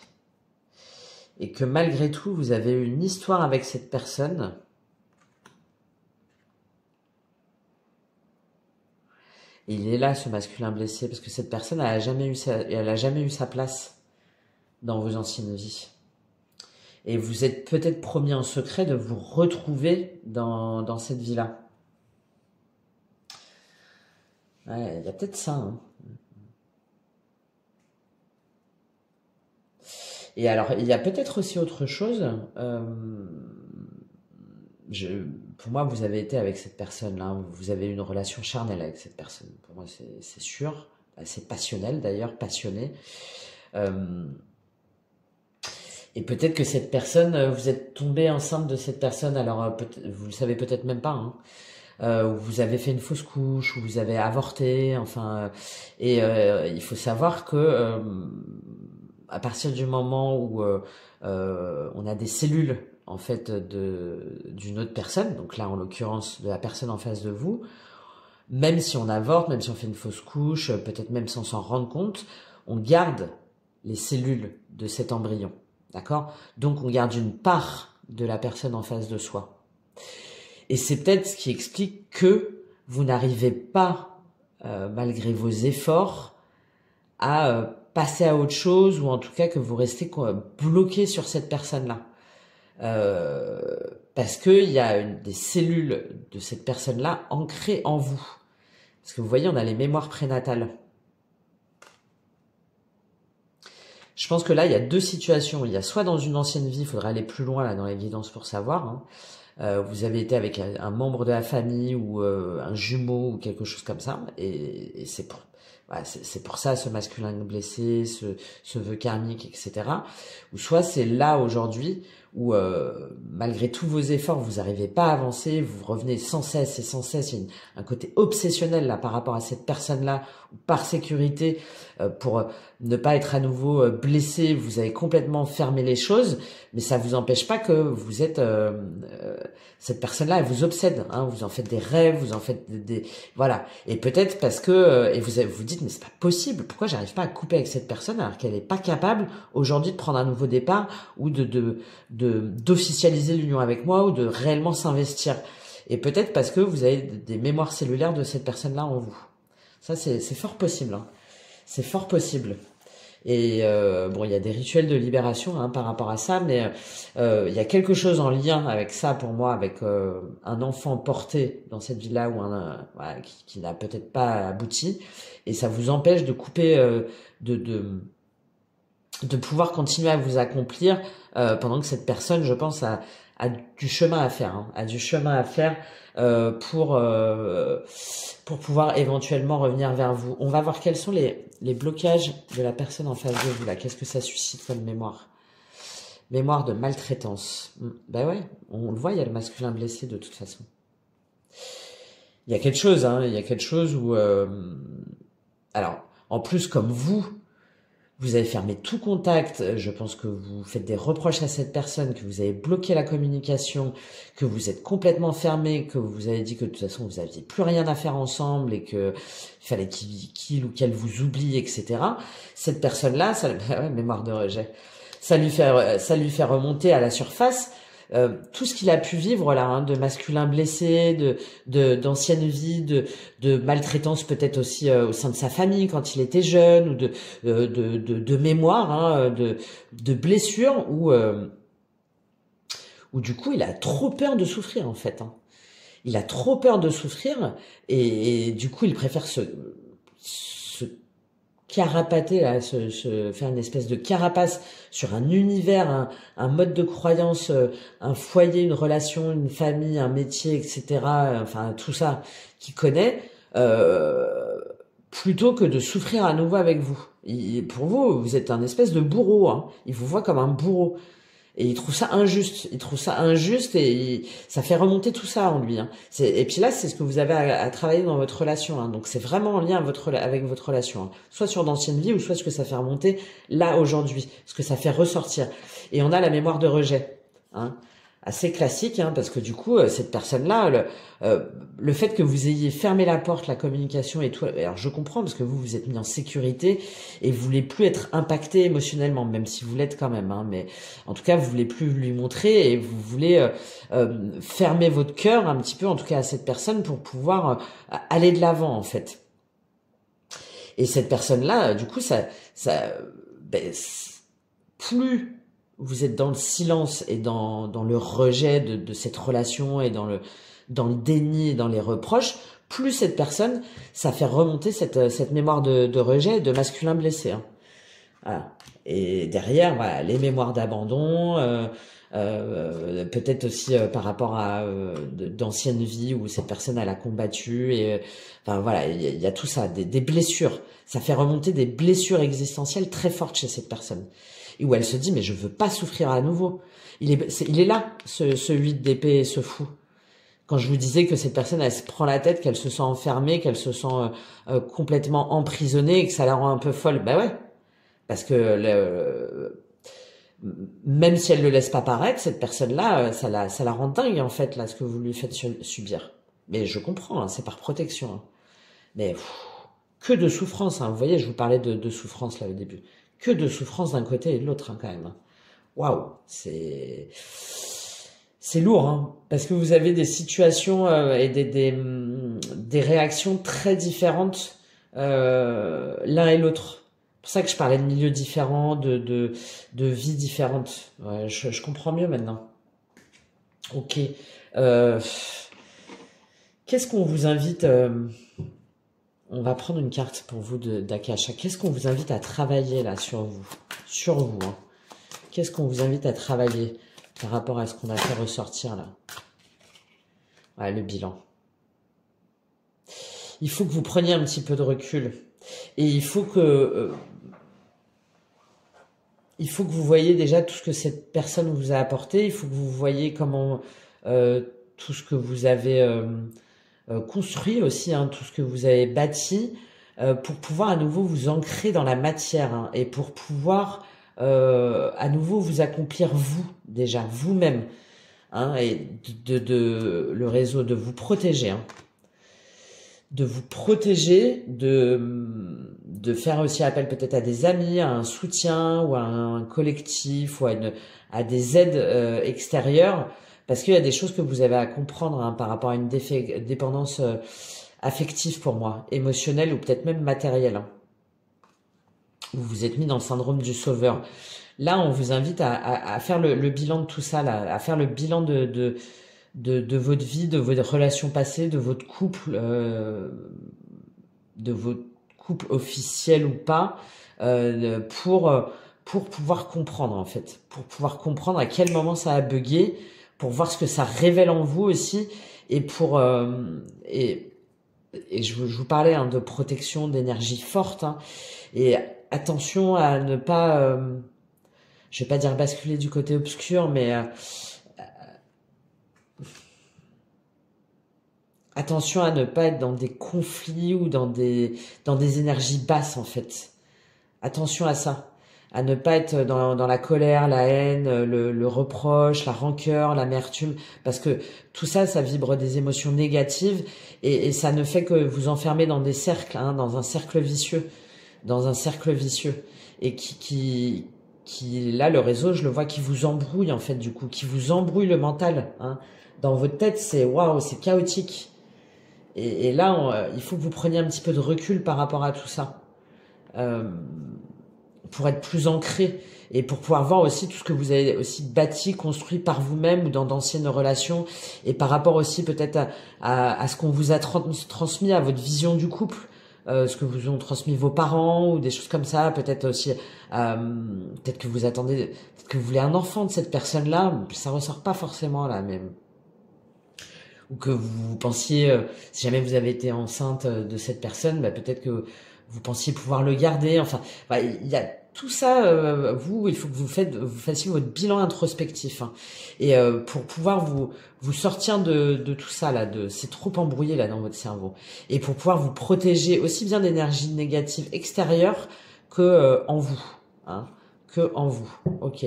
Speaker 1: Et que malgré tout, vous avez eu une histoire avec cette personne. Et il est là, ce masculin blessé, parce que cette personne, elle a jamais eu sa place dans vos anciennes vies. Et vous êtes peut-être promis en secret de vous retrouver dans cette vie-là. Ouais, il y a peut-être ça. Hein. Et alors, il y a peut-être aussi autre chose. Pour moi, vous avez été avec cette personne-là. Vous avez eu une relation charnelle avec cette personne. Pour moi, c'est sûr. C'est passionnel d'ailleurs, passionné. Et peut-être que cette personne, vous êtes tombé enceinte de cette personne. Alors, vous le savez peut-être même pas. Hein. Où vous avez fait une fausse couche, où vous avez avorté, enfin, et il faut savoir que à partir du moment où on a des cellules en fait d'une autre personne, donc là en l'occurrence de la personne en face de vous, même si on avorte, même si on fait une fausse couche, peut-être même sans s'en rendre compte, on garde les cellules de cet embryon, d'accord? Donc on garde une part de la personne en face de soi. Et c'est peut-être ce qui explique que vous n'arrivez pas, malgré vos efforts, à passer à autre chose, ou en tout cas que vous restez bloqué sur cette personne-là. Parce qu'il y a des cellules de cette personne-là ancrées en vous. Parce que vous voyez, on a les mémoires prénatales. Je pense que là, il y a deux situations. Il y a soit dans une ancienne vie, il faudrait aller plus loin là dans les guidances pour savoir, hein. Vous avez été avec un membre de la famille ou un jumeau ou quelque chose comme ça, et c'est pour ça ce masculin blessé, ce vœu karmique, etc. Ou soit c'est là aujourd'hui où malgré tous vos efforts, vous n'arrivez pas à avancer, vous revenez sans cesse et sans cesse, il y a un côté obsessionnel là par rapport à cette personne-là, par sécurité, pour ne pas être à nouveau blessé, vous avez complètement fermé les choses, mais ça vous empêche pas que vous êtes cette personne-là, elle vous obsède, hein, vous en faites des rêves, vous en faites voilà, et peut-être parce que et vous dites mais c'est pas possible, pourquoi j'arrive pas à couper avec cette personne alors qu'elle est pas capable aujourd'hui de prendre un nouveau départ ou d'officialiser l'union avec moi ou de réellement s'investir. Et peut-être parce que vous avez des mémoires cellulaires de cette personne-là en vous. Ça c'est fort possible, hein. C'est fort possible. Et bon, il y a des rituels de libération hein, par rapport à ça, mais il y a quelque chose en lien avec ça pour moi, avec un enfant porté dans cette vie-là ou voilà, qui n'a peut-être pas abouti, et ça vous empêche de couper, de pouvoir continuer à vous accomplir pendant que cette personne, je pense, a du chemin à faire, hein, a du chemin à faire pour pouvoir éventuellement revenir vers vous. On va voir quels sont les blocages de la personne en face de vous là. Qu'est-ce que ça suscite comme mémoire? Mémoire de maltraitance. Ben ouais, on le voit, il y a le masculin blessé de toute façon. Il y a quelque chose, hein, il y a quelque chose où... alors, en plus, comme vous, Vous avez fermé tout contact. Je pense que vous faites des reproches à cette personne, que vous avez bloqué la communication, que vous êtes complètement fermé, que vous avez dit que de toute façon vous aviez plus rien à faire ensemble et que il fallait qu'il ou qu'elle vous oublie, etc. Cette personne-là, ça, ouais, mémoire de rejet, ça lui fait remonter à la surface tout ce qu'il a pu vivre là, hein, de masculin blessé, d'anciennes vies, de maltraitance peut-être aussi au sein de sa famille quand il était jeune, ou de mémoire, hein, de blessures où du coup il a trop peur de souffrir en fait. Hein. Il a trop peur de souffrir et du coup il préfère se carapater, là, faire une espèce de carapace sur un univers, un mode de croyance, un foyer, une relation, une famille, un métier, etc. Enfin, tout ça qu'il connaît, plutôt que de souffrir à nouveau avec vous. Pour vous, vous êtes un espèce de bourreau. Hein. Il vous voit comme un bourreau. Et il trouve ça injuste. Il trouve ça injuste et ça fait remonter tout ça en lui. Hein. Et puis là, c'est ce que vous avez à travailler dans votre relation. Hein. Donc c'est vraiment en lien avec votre relation. Hein. Soit sur d'anciennes vies ou soit ce que ça fait remonter là aujourd'hui. Ce que ça fait ressortir. Et on a la mémoire de rejet. Hein. Assez classique, hein, parce que du coup, cette personne-là, le fait que vous ayez fermé la porte, la communication et tout, alors je comprends parce que vous êtes mis en sécurité et vous voulez plus être impacté émotionnellement, même si vous l'êtes quand même, hein, mais en tout cas, vous voulez plus lui montrer et vous voulez fermer votre cœur un petit peu, en tout cas à cette personne, pour pouvoir aller de l'avant, en fait. Et cette personne-là, du coup, ben, plus vous êtes dans le silence et dans le rejet de cette relation et dans le déni et dans les reproches, plus cette personne, ça fait remonter cette mémoire de rejet et de masculin blessé. Hein. Voilà. Et derrière, voilà, les mémoires d'abandon, peut-être aussi par rapport à d'anciennes vies où cette personne elle a combattu et enfin voilà, il y a tout ça, des blessures. Ça fait remonter des blessures existentielles très fortes chez cette personne. Et où elle se dit mais je veux pas souffrir à nouveau. Il est là ce 8 d'épée, ce fou. Quand je vous disais que cette personne elle se prend la tête, qu'elle se sent enfermée, qu'elle se sent complètement emprisonnée et que ça la rend un peu folle. Bah ouais. Parce que même si elle le laisse pas paraître, cette personne-là, ça la rend dingue en fait là ce que vous lui faites subir. Mais je comprends, hein, c'est par protection. Hein. Mais que de souffrance. Hein. Vous voyez, je vous parlais de souffrance là au début. Que de souffrance d'un côté et de l'autre hein, quand même. Waouh, c'est lourd, hein, parce que vous avez des situations et des réactions très différentes l'un et l'autre. C'est pour ça que je parlais de milieux différents, de vies différentes. Ouais, je comprends mieux maintenant. Ok. Qu'est-ce qu'on vous invite on va prendre une carte pour vous d'Akasha. Qu'est-ce qu'on vous invite à travailler là sur vous? Sur vous. Hein. Qu'est-ce qu'on vous invite à travailler par rapport à ce qu'on a fait ressortir là? Ouais, le bilan. Il faut que vous preniez un petit peu de recul. Et il faut que vous voyez déjà tout ce que cette personne vous a apporté. Il faut que vous voyez comment tout ce que vous avez construit aussi, hein, tout ce que vous avez bâti, pour pouvoir à nouveau vous ancrer dans la matière hein, et pour pouvoir à nouveau vous accomplir vous déjà, vous-même, hein, et le réseau, de vous protéger. Hein. De vous protéger, de faire aussi appel peut-être à des amis, à un soutien ou à un collectif ou à des aides extérieures parce qu'il y a des choses que vous avez à comprendre hein, par rapport à une dépendance affective pour moi, émotionnelle ou peut-être même matérielle. Hein. Vous vous êtes mis dans le syndrome du sauveur. Là, on vous invite à faire le bilan de tout ça, là, à faire le bilan de votre vie, de votre relation passée, de votre couple officiel ou pas, pour pouvoir comprendre en fait, pour pouvoir comprendre à quel moment ça a bugué, pour voir ce que ça révèle en vous aussi, et pour et je vous parlais hein, de protection, d'énergie forte, hein, et attention à ne pas, je vais pas dire basculer du côté obscur, mais attention à ne pas être dans des conflits ou dans des énergies basses en fait. Attention à ça, à ne pas être dans la colère, la haine, le reproche, la rancœur, l'amertume, parce que tout ça, ça vibre des émotions négatives et ça ne fait que vous enfermer dans des cercles, hein, dans un cercle vicieux, et qui là, le réseau, je le vois, qui vous embrouille en fait, du coup, qui vous embrouille le mental, hein. Dans votre tête, c'est waouh, c'est chaotique. Et là, il faut que vous preniez un petit peu de recul par rapport à tout ça. Pour être plus ancré et pour pouvoir voir aussi tout ce que vous avez aussi bâti, construit par vous-même ou dans d'anciennes relations et par rapport aussi peut-être à ce qu'on vous a transmis, à votre vision du couple, ce que vous ont transmis vos parents ou des choses comme ça, peut-être aussi, peut-être que vous attendez, peut-être que vous voulez un enfant de cette personne-là, ça ressort pas forcément là même. Ou que vous pensiez, si jamais vous avez été enceinte de cette personne, bah, peut-être que vous pensiez pouvoir le garder. Enfin, bah, il y a tout ça. Vous, il faut que vous fassiez votre bilan introspectif, hein. Et pour pouvoir vous sortir de tout ça là, c'est trop embrouillé là dans votre cerveau. Et pour pouvoir vous protéger aussi bien d'énergie négative extérieure que en vous, hein, que en vous. Ok.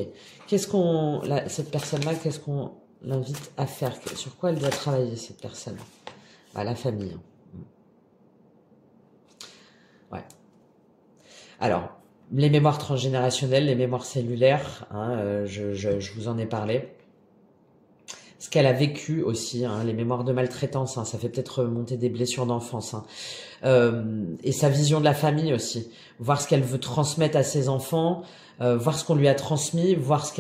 Speaker 1: Cette personne-là, qu'est-ce qu'on l'invite à faire? Sur quoi elle doit travailler cette personne? Bah, la famille. Ouais. Alors, les mémoires transgénérationnelles, les mémoires cellulaires, hein, je vous en ai parlé. Ce qu'elle a vécu aussi, hein, les mémoires de maltraitance, hein, ça fait peut-être remonter des blessures d'enfance, hein. Et sa vision de la famille aussi, voir ce qu'elle veut transmettre à ses enfants, voir ce qu'on lui a transmis, voir ce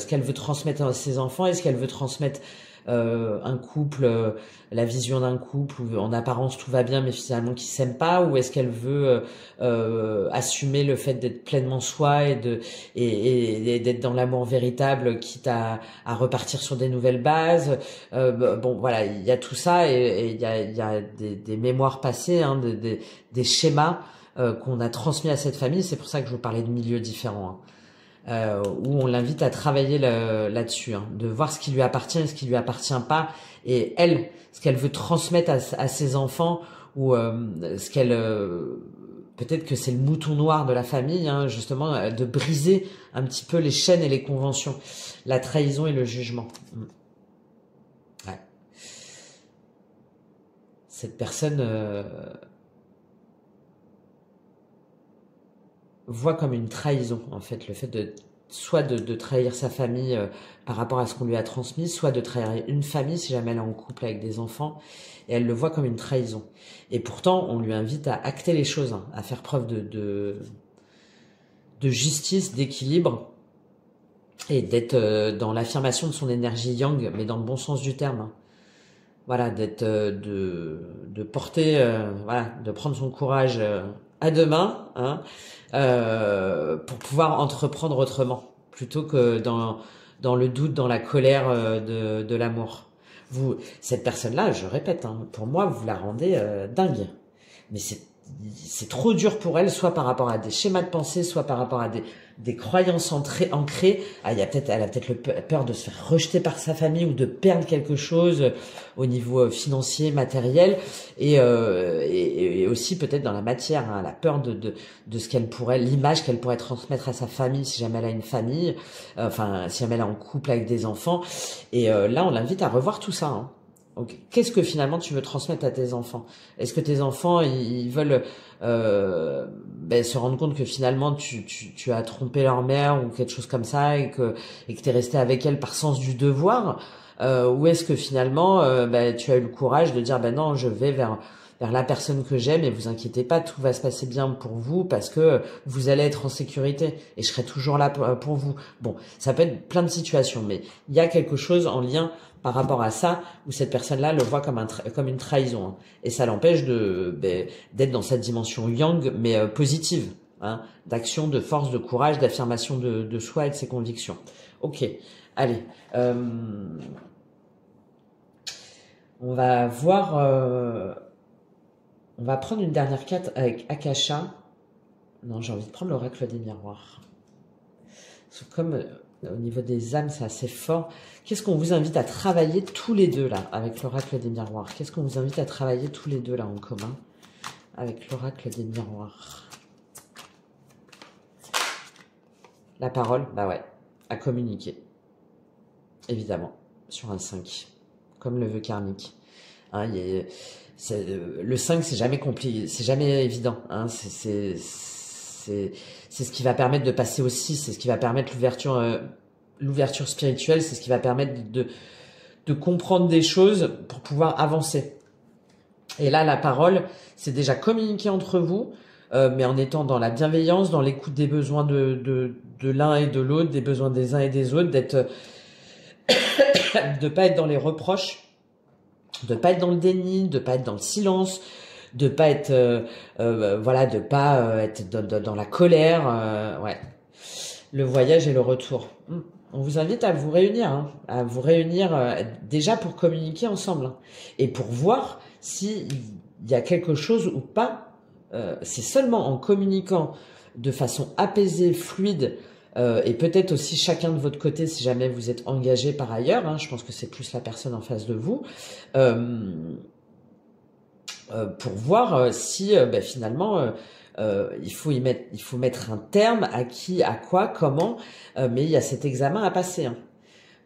Speaker 1: qu'elle veut transmettre à ses enfants, et ce qu'elle veut transmettre un couple, la vision d'un couple où en apparence tout va bien mais finalement qui s'aiment pas, ou est-ce qu'elle veut assumer le fait d'être pleinement soi et d'être dans l'amour véritable, quitte à repartir sur des nouvelles bases. Bon voilà, il y a tout ça et il y a des mémoires passées, hein, des schémas qu'on a transmis à cette famille. C'est pour ça que je vous parlais de milieux différents, hein. Où on l'invite à travailler là-dessus, hein, de voir ce qui lui appartient et ce qui lui appartient pas, et elle, ce qu'elle veut transmettre à ses enfants, ou ce qu'elle peut-être que c'est le mouton noir de la famille, hein, justement, de briser un petit peu les chaînes et les conventions, la trahison et le jugement. Ouais. Cette personne voit comme une trahison, en fait, le fait soit de trahir sa famille par rapport à ce qu'on lui a transmis, soit de trahir une famille si jamais elle est en couple avec des enfants, et elle le voit comme une trahison. Et pourtant, on lui invite à acter les choses, hein, à faire preuve de justice, d'équilibre, et d'être dans l'affirmation de son énergie yang, mais dans le bon sens du terme, hein. Voilà, d'être de porter, voilà, de prendre son courage à deux mains, hein, pour pouvoir entreprendre autrement, plutôt que dans le doute, dans la colère de l'amour. Cette personne-là, je répète, hein, pour moi, vous la rendez dingue. Mais c'est trop dur pour elle, soit par rapport à des schémas de pensée, soit par rapport à des croyances ancrées. Ah, elle a peut-être peur de se faire rejeter par sa famille ou de perdre quelque chose au niveau financier, matériel, et aussi peut-être dans la matière, hein. Elle a peur de ce qu'elle pourrait, l'image qu'elle pourrait transmettre à sa famille si jamais elle a une famille, enfin si jamais elle est en couple avec des enfants. Et là, on l'invite à revoir tout ça, hein. Donc, qu'est-ce que finalement tu veux transmettre à tes enfants? Est-ce que tes enfants ils veulent se rendre compte que finalement tu as trompé leur mère ou quelque chose comme ça, et que t'es resté avec elle par sens du devoir, ou est-ce que finalement tu as eu le courage de dire non, je vais vers la personne que j'aime, et vous inquiétez pas, tout va se passer bien pour vous parce que vous allez être en sécurité et je serai toujours là pour vous. Bon, ça peut être plein de situations, mais il y a quelque chose en lien par rapport à ça, où cette personne-là le voit comme une trahison, hein. Et ça l'empêche d'être dans cette dimension yang, mais positive, hein, d'action, de force, de courage, d'affirmation de soi et de ses convictions. Ok, allez. On va voir... on va prendre une dernière carte avec Akasha. Non, j'ai envie de prendre l'oracle des miroirs. Parce que comme... au niveau des âmes, c'est assez fort. Qu'est-ce qu'on vous invite à travailler tous les deux là, avec l'oracle des miroirs? Qu'est-ce qu'on vous invite à travailler tous les deux là en commun, avec l'oracle des miroirs? La parole, bah ouais, à communiquer, évidemment, sur un 5, comme le vœu karmique. Hein, le 5, c'est jamais compliqué, c'est jamais évident. Hein, c'est ce qui va permettre de passer au 6, c'est ce qui va permettre l'ouverture spirituelle, c'est ce qui va permettre de comprendre des choses pour pouvoir avancer. Et là, la parole, c'est déjà communiquer entre vous, mais en étant dans la bienveillance, dans l'écoute des besoins de l'un et de l'autre, des besoins des uns et des autres, de pas être dans les reproches, de pas être dans le déni, de pas être dans le silence, de pas être, voilà, de pas être dans la colère, ouais. Le voyage et le retour. On vous invite à vous réunir, hein, déjà pour communiquer ensemble, hein, et pour voir s'il y a quelque chose ou pas. C'est seulement en communiquant de façon apaisée, fluide, et peut-être aussi chacun de votre côté si jamais vous êtes engagé par ailleurs, hein, je pense que c'est plus la personne en face de vous, pour voir si finalement il faut mettre un terme à qui, à quoi, comment, mais il y a cet examen à passer, hein,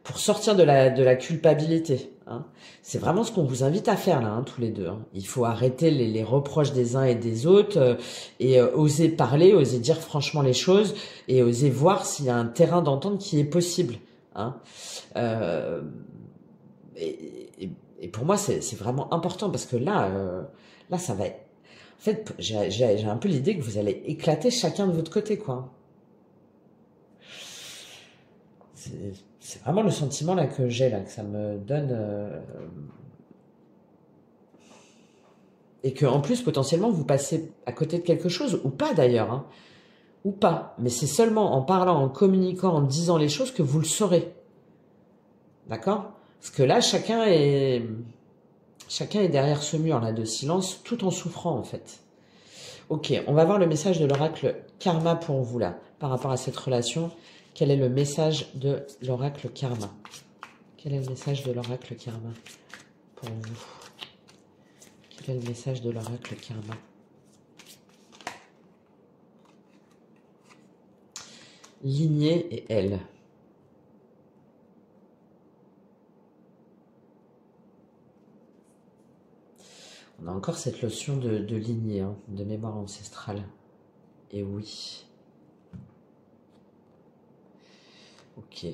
Speaker 1: pour sortir de la culpabilité. Hein. C'est vraiment ce qu'on vous invite à faire là, hein, tous les deux. Hein. Il faut arrêter les reproches des uns et des autres, et oser parler, oser dire franchement les choses, et oser voir s'il y a un terrain d'entente qui est possible. Hein. Et pour moi, c'est vraiment important parce que là, ça va être... En fait, j'ai un peu l'idée que vous allez éclater chacun de votre côté, quoi. C'est vraiment le sentiment là que j'ai, là, que ça me donne... Et que en plus, potentiellement, vous passez à côté de quelque chose, ou pas d'ailleurs, hein, ou pas. Mais c'est seulement en parlant, en communiquant, en disant les choses que vous le saurez. D'accord ? Parce que là, chacun est derrière ce mur là de silence, tout en souffrant en fait. Ok, on va voir le message de l'oracle Karma pour vous là, par rapport à cette relation. Quel est le message de l'oracle Karma? Quel est le message de l'oracle Karma pour vous? Quel est le message de l'oracle Karma? Lignée et elle. On a encore cette notion de lignée, hein, de mémoire ancestrale. Et oui. Ok.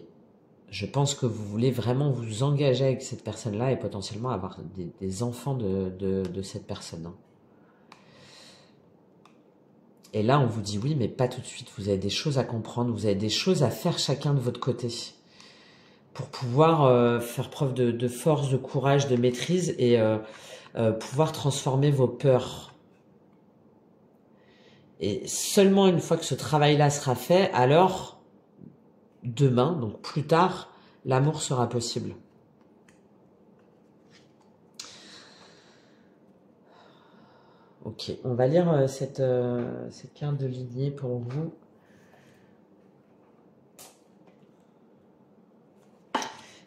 Speaker 1: Je pense que vous voulez vraiment vous engager avec cette personne-là et potentiellement avoir des enfants de cette personne. Hein. Et là, on vous dit oui, mais pas tout de suite. Vous avez des choses à comprendre, vous avez des choses à faire chacun de votre côté pour pouvoir faire preuve de force, de courage, de maîtrise et pouvoir transformer vos peurs. Et seulement une fois que ce travail-là sera fait, alors demain, donc plus tard, l'amour sera possible. Ok, on va lire cette carte de lignée pour vous.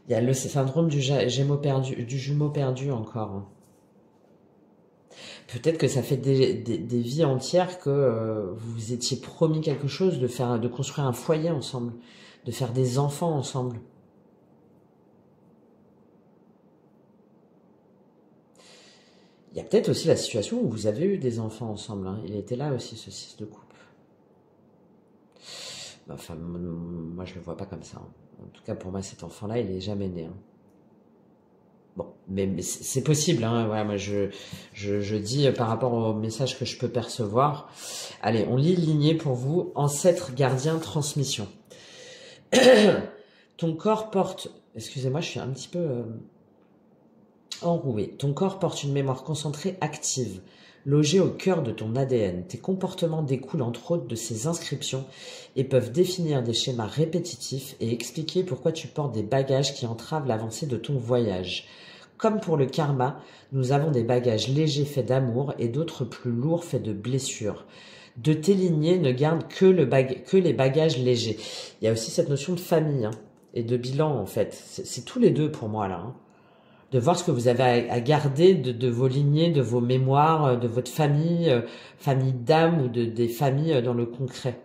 Speaker 1: Il y a le syndrome du jumeau perdu encore. Hein. Peut-être que ça fait des vies entières que vous vous étiez promis quelque chose, de construire un foyer ensemble, de faire des enfants ensemble. Il y a peut-être aussi la situation où vous avez eu des enfants ensemble. Hein. Il était là aussi, ce 6 de coupe. Enfin, moi, je le vois pas comme ça. Hein. En tout cas, pour moi, cet enfant-là, il est jamais né. Hein. Bon, mais c'est possible. Hein. Voilà, moi, je dis par rapport au message que je peux percevoir. Allez, on lit lignée pour vous. Ancêtre, gardien, transmission. Ton corps porte... Excusez-moi, je suis un petit peu... enroué. Ton corps porte une mémoire concentrée active, logée au cœur de ton ADN. Tes comportements découlent entre autres de ces inscriptions et peuvent définir des schémas répétitifs et expliquer pourquoi tu portes des bagages qui entravent l'avancée de ton voyage. Comme pour le karma, nous avons des bagages légers faits d'amour et d'autres plus lourds faits de blessures. De tes lignées ne garde que les bagages légers. Il y a aussi cette notion de famille, hein, et de bilan en fait. C'est tous les deux pour moi là. Hein. De voir ce que vous avez à garder de vos lignées, de vos mémoires, de votre famille, famille d'âme ou des familles dans le concret.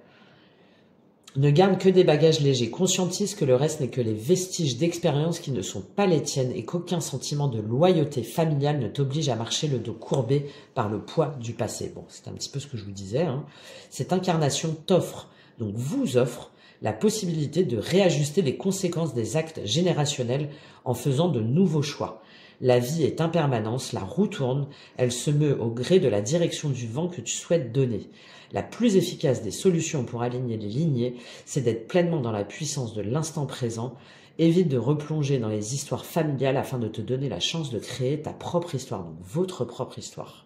Speaker 1: Ne garde que des bagages légers. Conscientise que le reste n'est que les vestiges d'expériences qui ne sont pas les tiennes et qu'aucun sentiment de loyauté familiale ne t'oblige à marcher le dos courbé par le poids du passé. Bon, c'est un petit peu ce que je vous disais, hein. Cette incarnation t'offre, donc vous offre, la possibilité de réajuster les conséquences des actes générationnels en faisant de nouveaux choix. La vie est impermanence, la roue tourne, elle se meut au gré de la direction du vent que tu souhaites donner. La plus efficace des solutions pour aligner les lignées, c'est d'être pleinement dans la puissance de l'instant présent. Évite de replonger dans les histoires familiales afin de te donner la chance de créer ta propre histoire, donc votre propre histoire.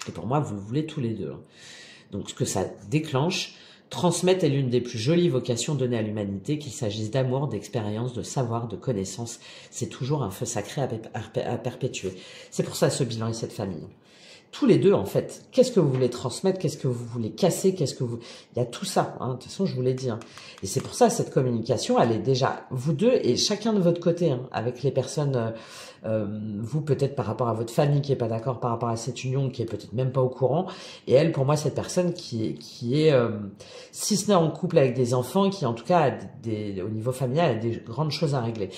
Speaker 1: Et pour moi, vous le voulez tous les deux, hein. Donc ce que ça déclenche, transmettre est l'une des plus jolies vocations données à l'humanité, qu'il s'agisse d'amour, d'expérience, de savoir, de connaissance. C'est toujours un feu sacré à perpétuer. C'est pour ça ce bilan et cette famille. Tous les deux, en fait, qu'est-ce que vous voulez transmettre, qu'est-ce que vous voulez casser, qu'est-ce que vous... Il y a tout ça, hein, de toute façon, je vous l'ai dit, hein. Et c'est pour ça, cette communication, elle est déjà, vous deux, et chacun de votre côté, hein, avec les personnes, vous peut-être par rapport à votre famille qui est pas d'accord par rapport à cette union, qui est peut-être même pas au courant, et elle, pour moi, cette personne qui est si ce n'est en couple avec des enfants, qui en tout cas, au niveau familial, a des grandes choses à régler.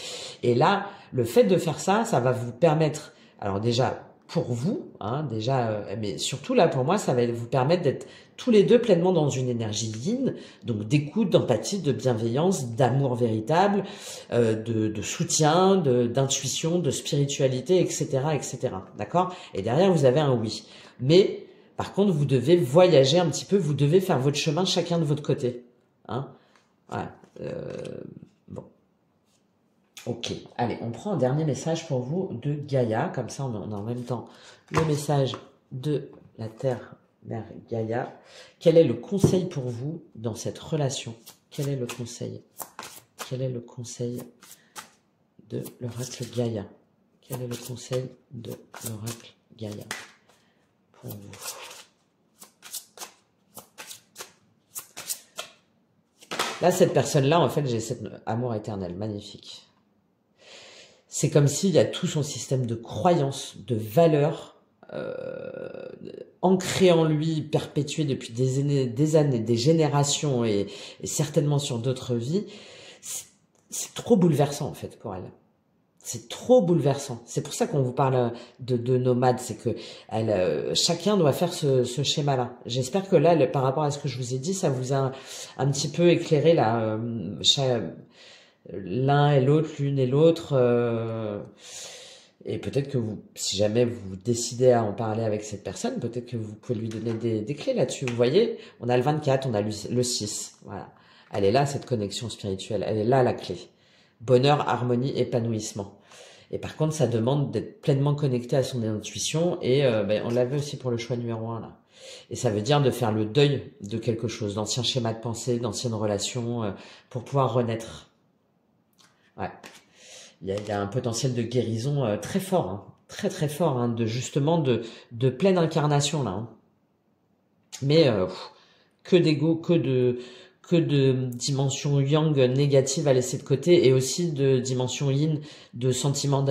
Speaker 1: Et là, le fait de faire ça, ça va vous permettre, alors déjà, pour vous, hein, déjà, mais surtout là pour moi, ça va vous permettre d'être tous les deux pleinement dans une énergie yin, donc d'écoute, d'empathie, de bienveillance, d'amour véritable, de soutien, d'intuition, de spiritualité, etc., etc. D'accord? Et derrière, vous avez un oui. Mais par contre, vous devez voyager un petit peu, vous devez faire votre chemin chacun de votre côté. Hein? Voilà. Bon. Ok, allez, on prend un dernier message pour vous de Gaïa, comme ça on a en même temps le message de la Terre, Mère Gaïa. Quel est le conseil pour vous dans cette relation? Quel est le conseil? Quel est le conseil de l'oracle Gaïa? Quel est le conseil de l'oracle Gaïa pour vous? Là, cette personne-là, en fait, j'ai cet amour éternel, magnifique. C'est comme s'il y a tout son système de croyances, de valeurs, ancré en lui, perpétué depuis des années, des générations et certainement sur d'autres vies. C'est trop bouleversant en fait pour elle. C'est trop bouleversant. C'est pour ça qu'on vous parle de nomade, c'est que chacun doit faire ce schéma-là. J'espère que là, par rapport à ce que je vous ai dit, ça vous a un petit peu éclairé là. L'un et l'autre, l'une et l'autre, et peut-être que vous, si jamais vous décidez à en parler avec cette personne, peut-être que vous pouvez lui donner des clés là-dessus. Vous voyez, on a le 24, on a le 6, voilà. Elle est là, cette connexion spirituelle, elle est là la clé. Bonheur, harmonie, épanouissement. Et par contre, ça demande d'être pleinement connecté à son intuition, et on l'avait aussi pour le choix numéro 1 là. Et ça veut dire de faire le deuil de quelque chose, d'anciens schémas de pensée, d'anciennes relations, pour pouvoir renaître. Ouais, il y a un potentiel de guérison très fort, hein, très très fort, hein, de pleine incarnation là. Hein. Mais que d'ego, que de dimension yang négative à laisser de côté et aussi de dimension yin, de sentiment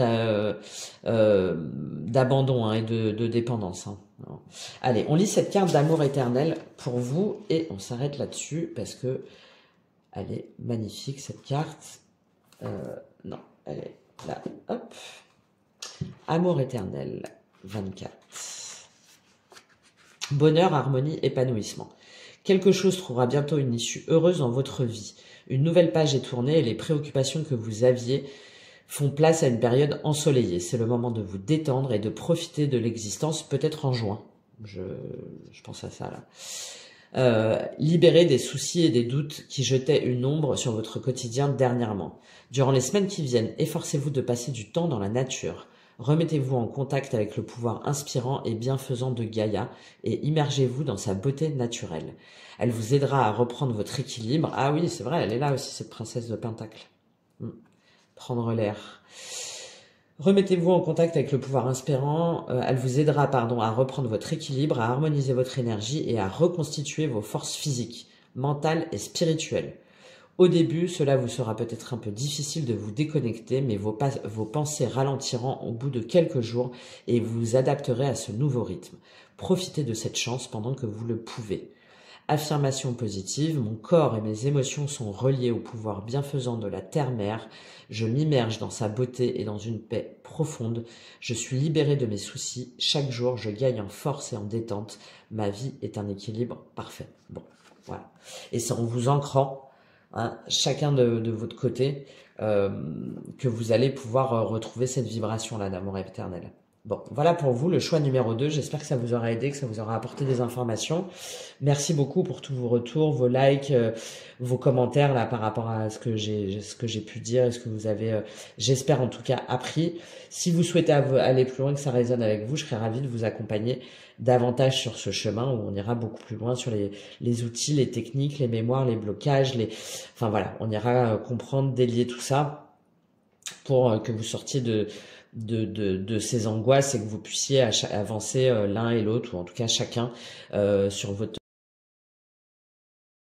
Speaker 1: d'abandon hein, et de dépendance. Hein. Allez, on lit cette carte d'amour éternel pour vous et on s'arrête là-dessus parce que elle est magnifique cette carte. Non, elle est là, hop. Amour éternel, 24. Bonheur, harmonie, épanouissement. Quelque chose trouvera bientôt une issue heureuse dans votre vie. Une nouvelle page est tournée et les préoccupations que vous aviez font place à une période ensoleillée. C'est le moment de vous détendre et de profiter de l'existence, peut-être en juin. Je pense à ça là. Libérez des soucis et des doutes qui jetaient une ombre sur votre quotidien dernièrement. Durant les semaines qui viennent, efforcez-vous de passer du temps dans la nature. Remettez-vous en contact avec le pouvoir inspirant et bienfaisant de Gaïa et immergez-vous dans sa beauté naturelle. Elle vous aidera à reprendre votre équilibre. Ah oui, c'est vrai, elle est là aussi, cette princesse de Pentacle. Prendre l'air. Remettez-vous en contact avec le pouvoir inspirant. Elle vous aidera, à reprendre votre équilibre, à harmoniser votre énergie et à reconstituer vos forces physiques, mentales et spirituelles. Au début, cela vous sera peut-être un peu difficile de vous déconnecter, mais vos pensées ralentiront au bout de quelques jours et vous vous adapterez à ce nouveau rythme. Profitez de cette chance pendant que vous le pouvez. Affirmation positive, mon corps et mes émotions sont reliés au pouvoir bienfaisant de la terre-mère. Je m'immerge dans sa beauté et dans une paix profonde. Je suis libéré de mes soucis. Chaque jour, je gagne en force et en détente. Ma vie est un équilibre parfait. Bon, voilà. Et c'est en vous ancrant, hein, chacun de votre côté, que vous allez pouvoir retrouver cette vibration-là d'amour éternel. Bon, voilà pour vous le choix numéro 2. J'espère que ça vous aura aidé, que ça vous aura apporté des informations. Merci beaucoup pour tous vos retours, vos likes, vos commentaires là par rapport à ce que j'ai pu dire et ce que vous avez, j'espère en tout cas, appris. Si vous souhaitez aller plus loin, que ça résonne avec vous, je serais ravie de vous accompagner davantage sur ce chemin où on ira beaucoup plus loin sur les outils, les techniques, les mémoires, les blocages, enfin voilà, on ira comprendre, délier tout ça pour que vous sortiez de ces angoisses et que vous puissiez avancer l'un et l'autre, ou en tout cas chacun sur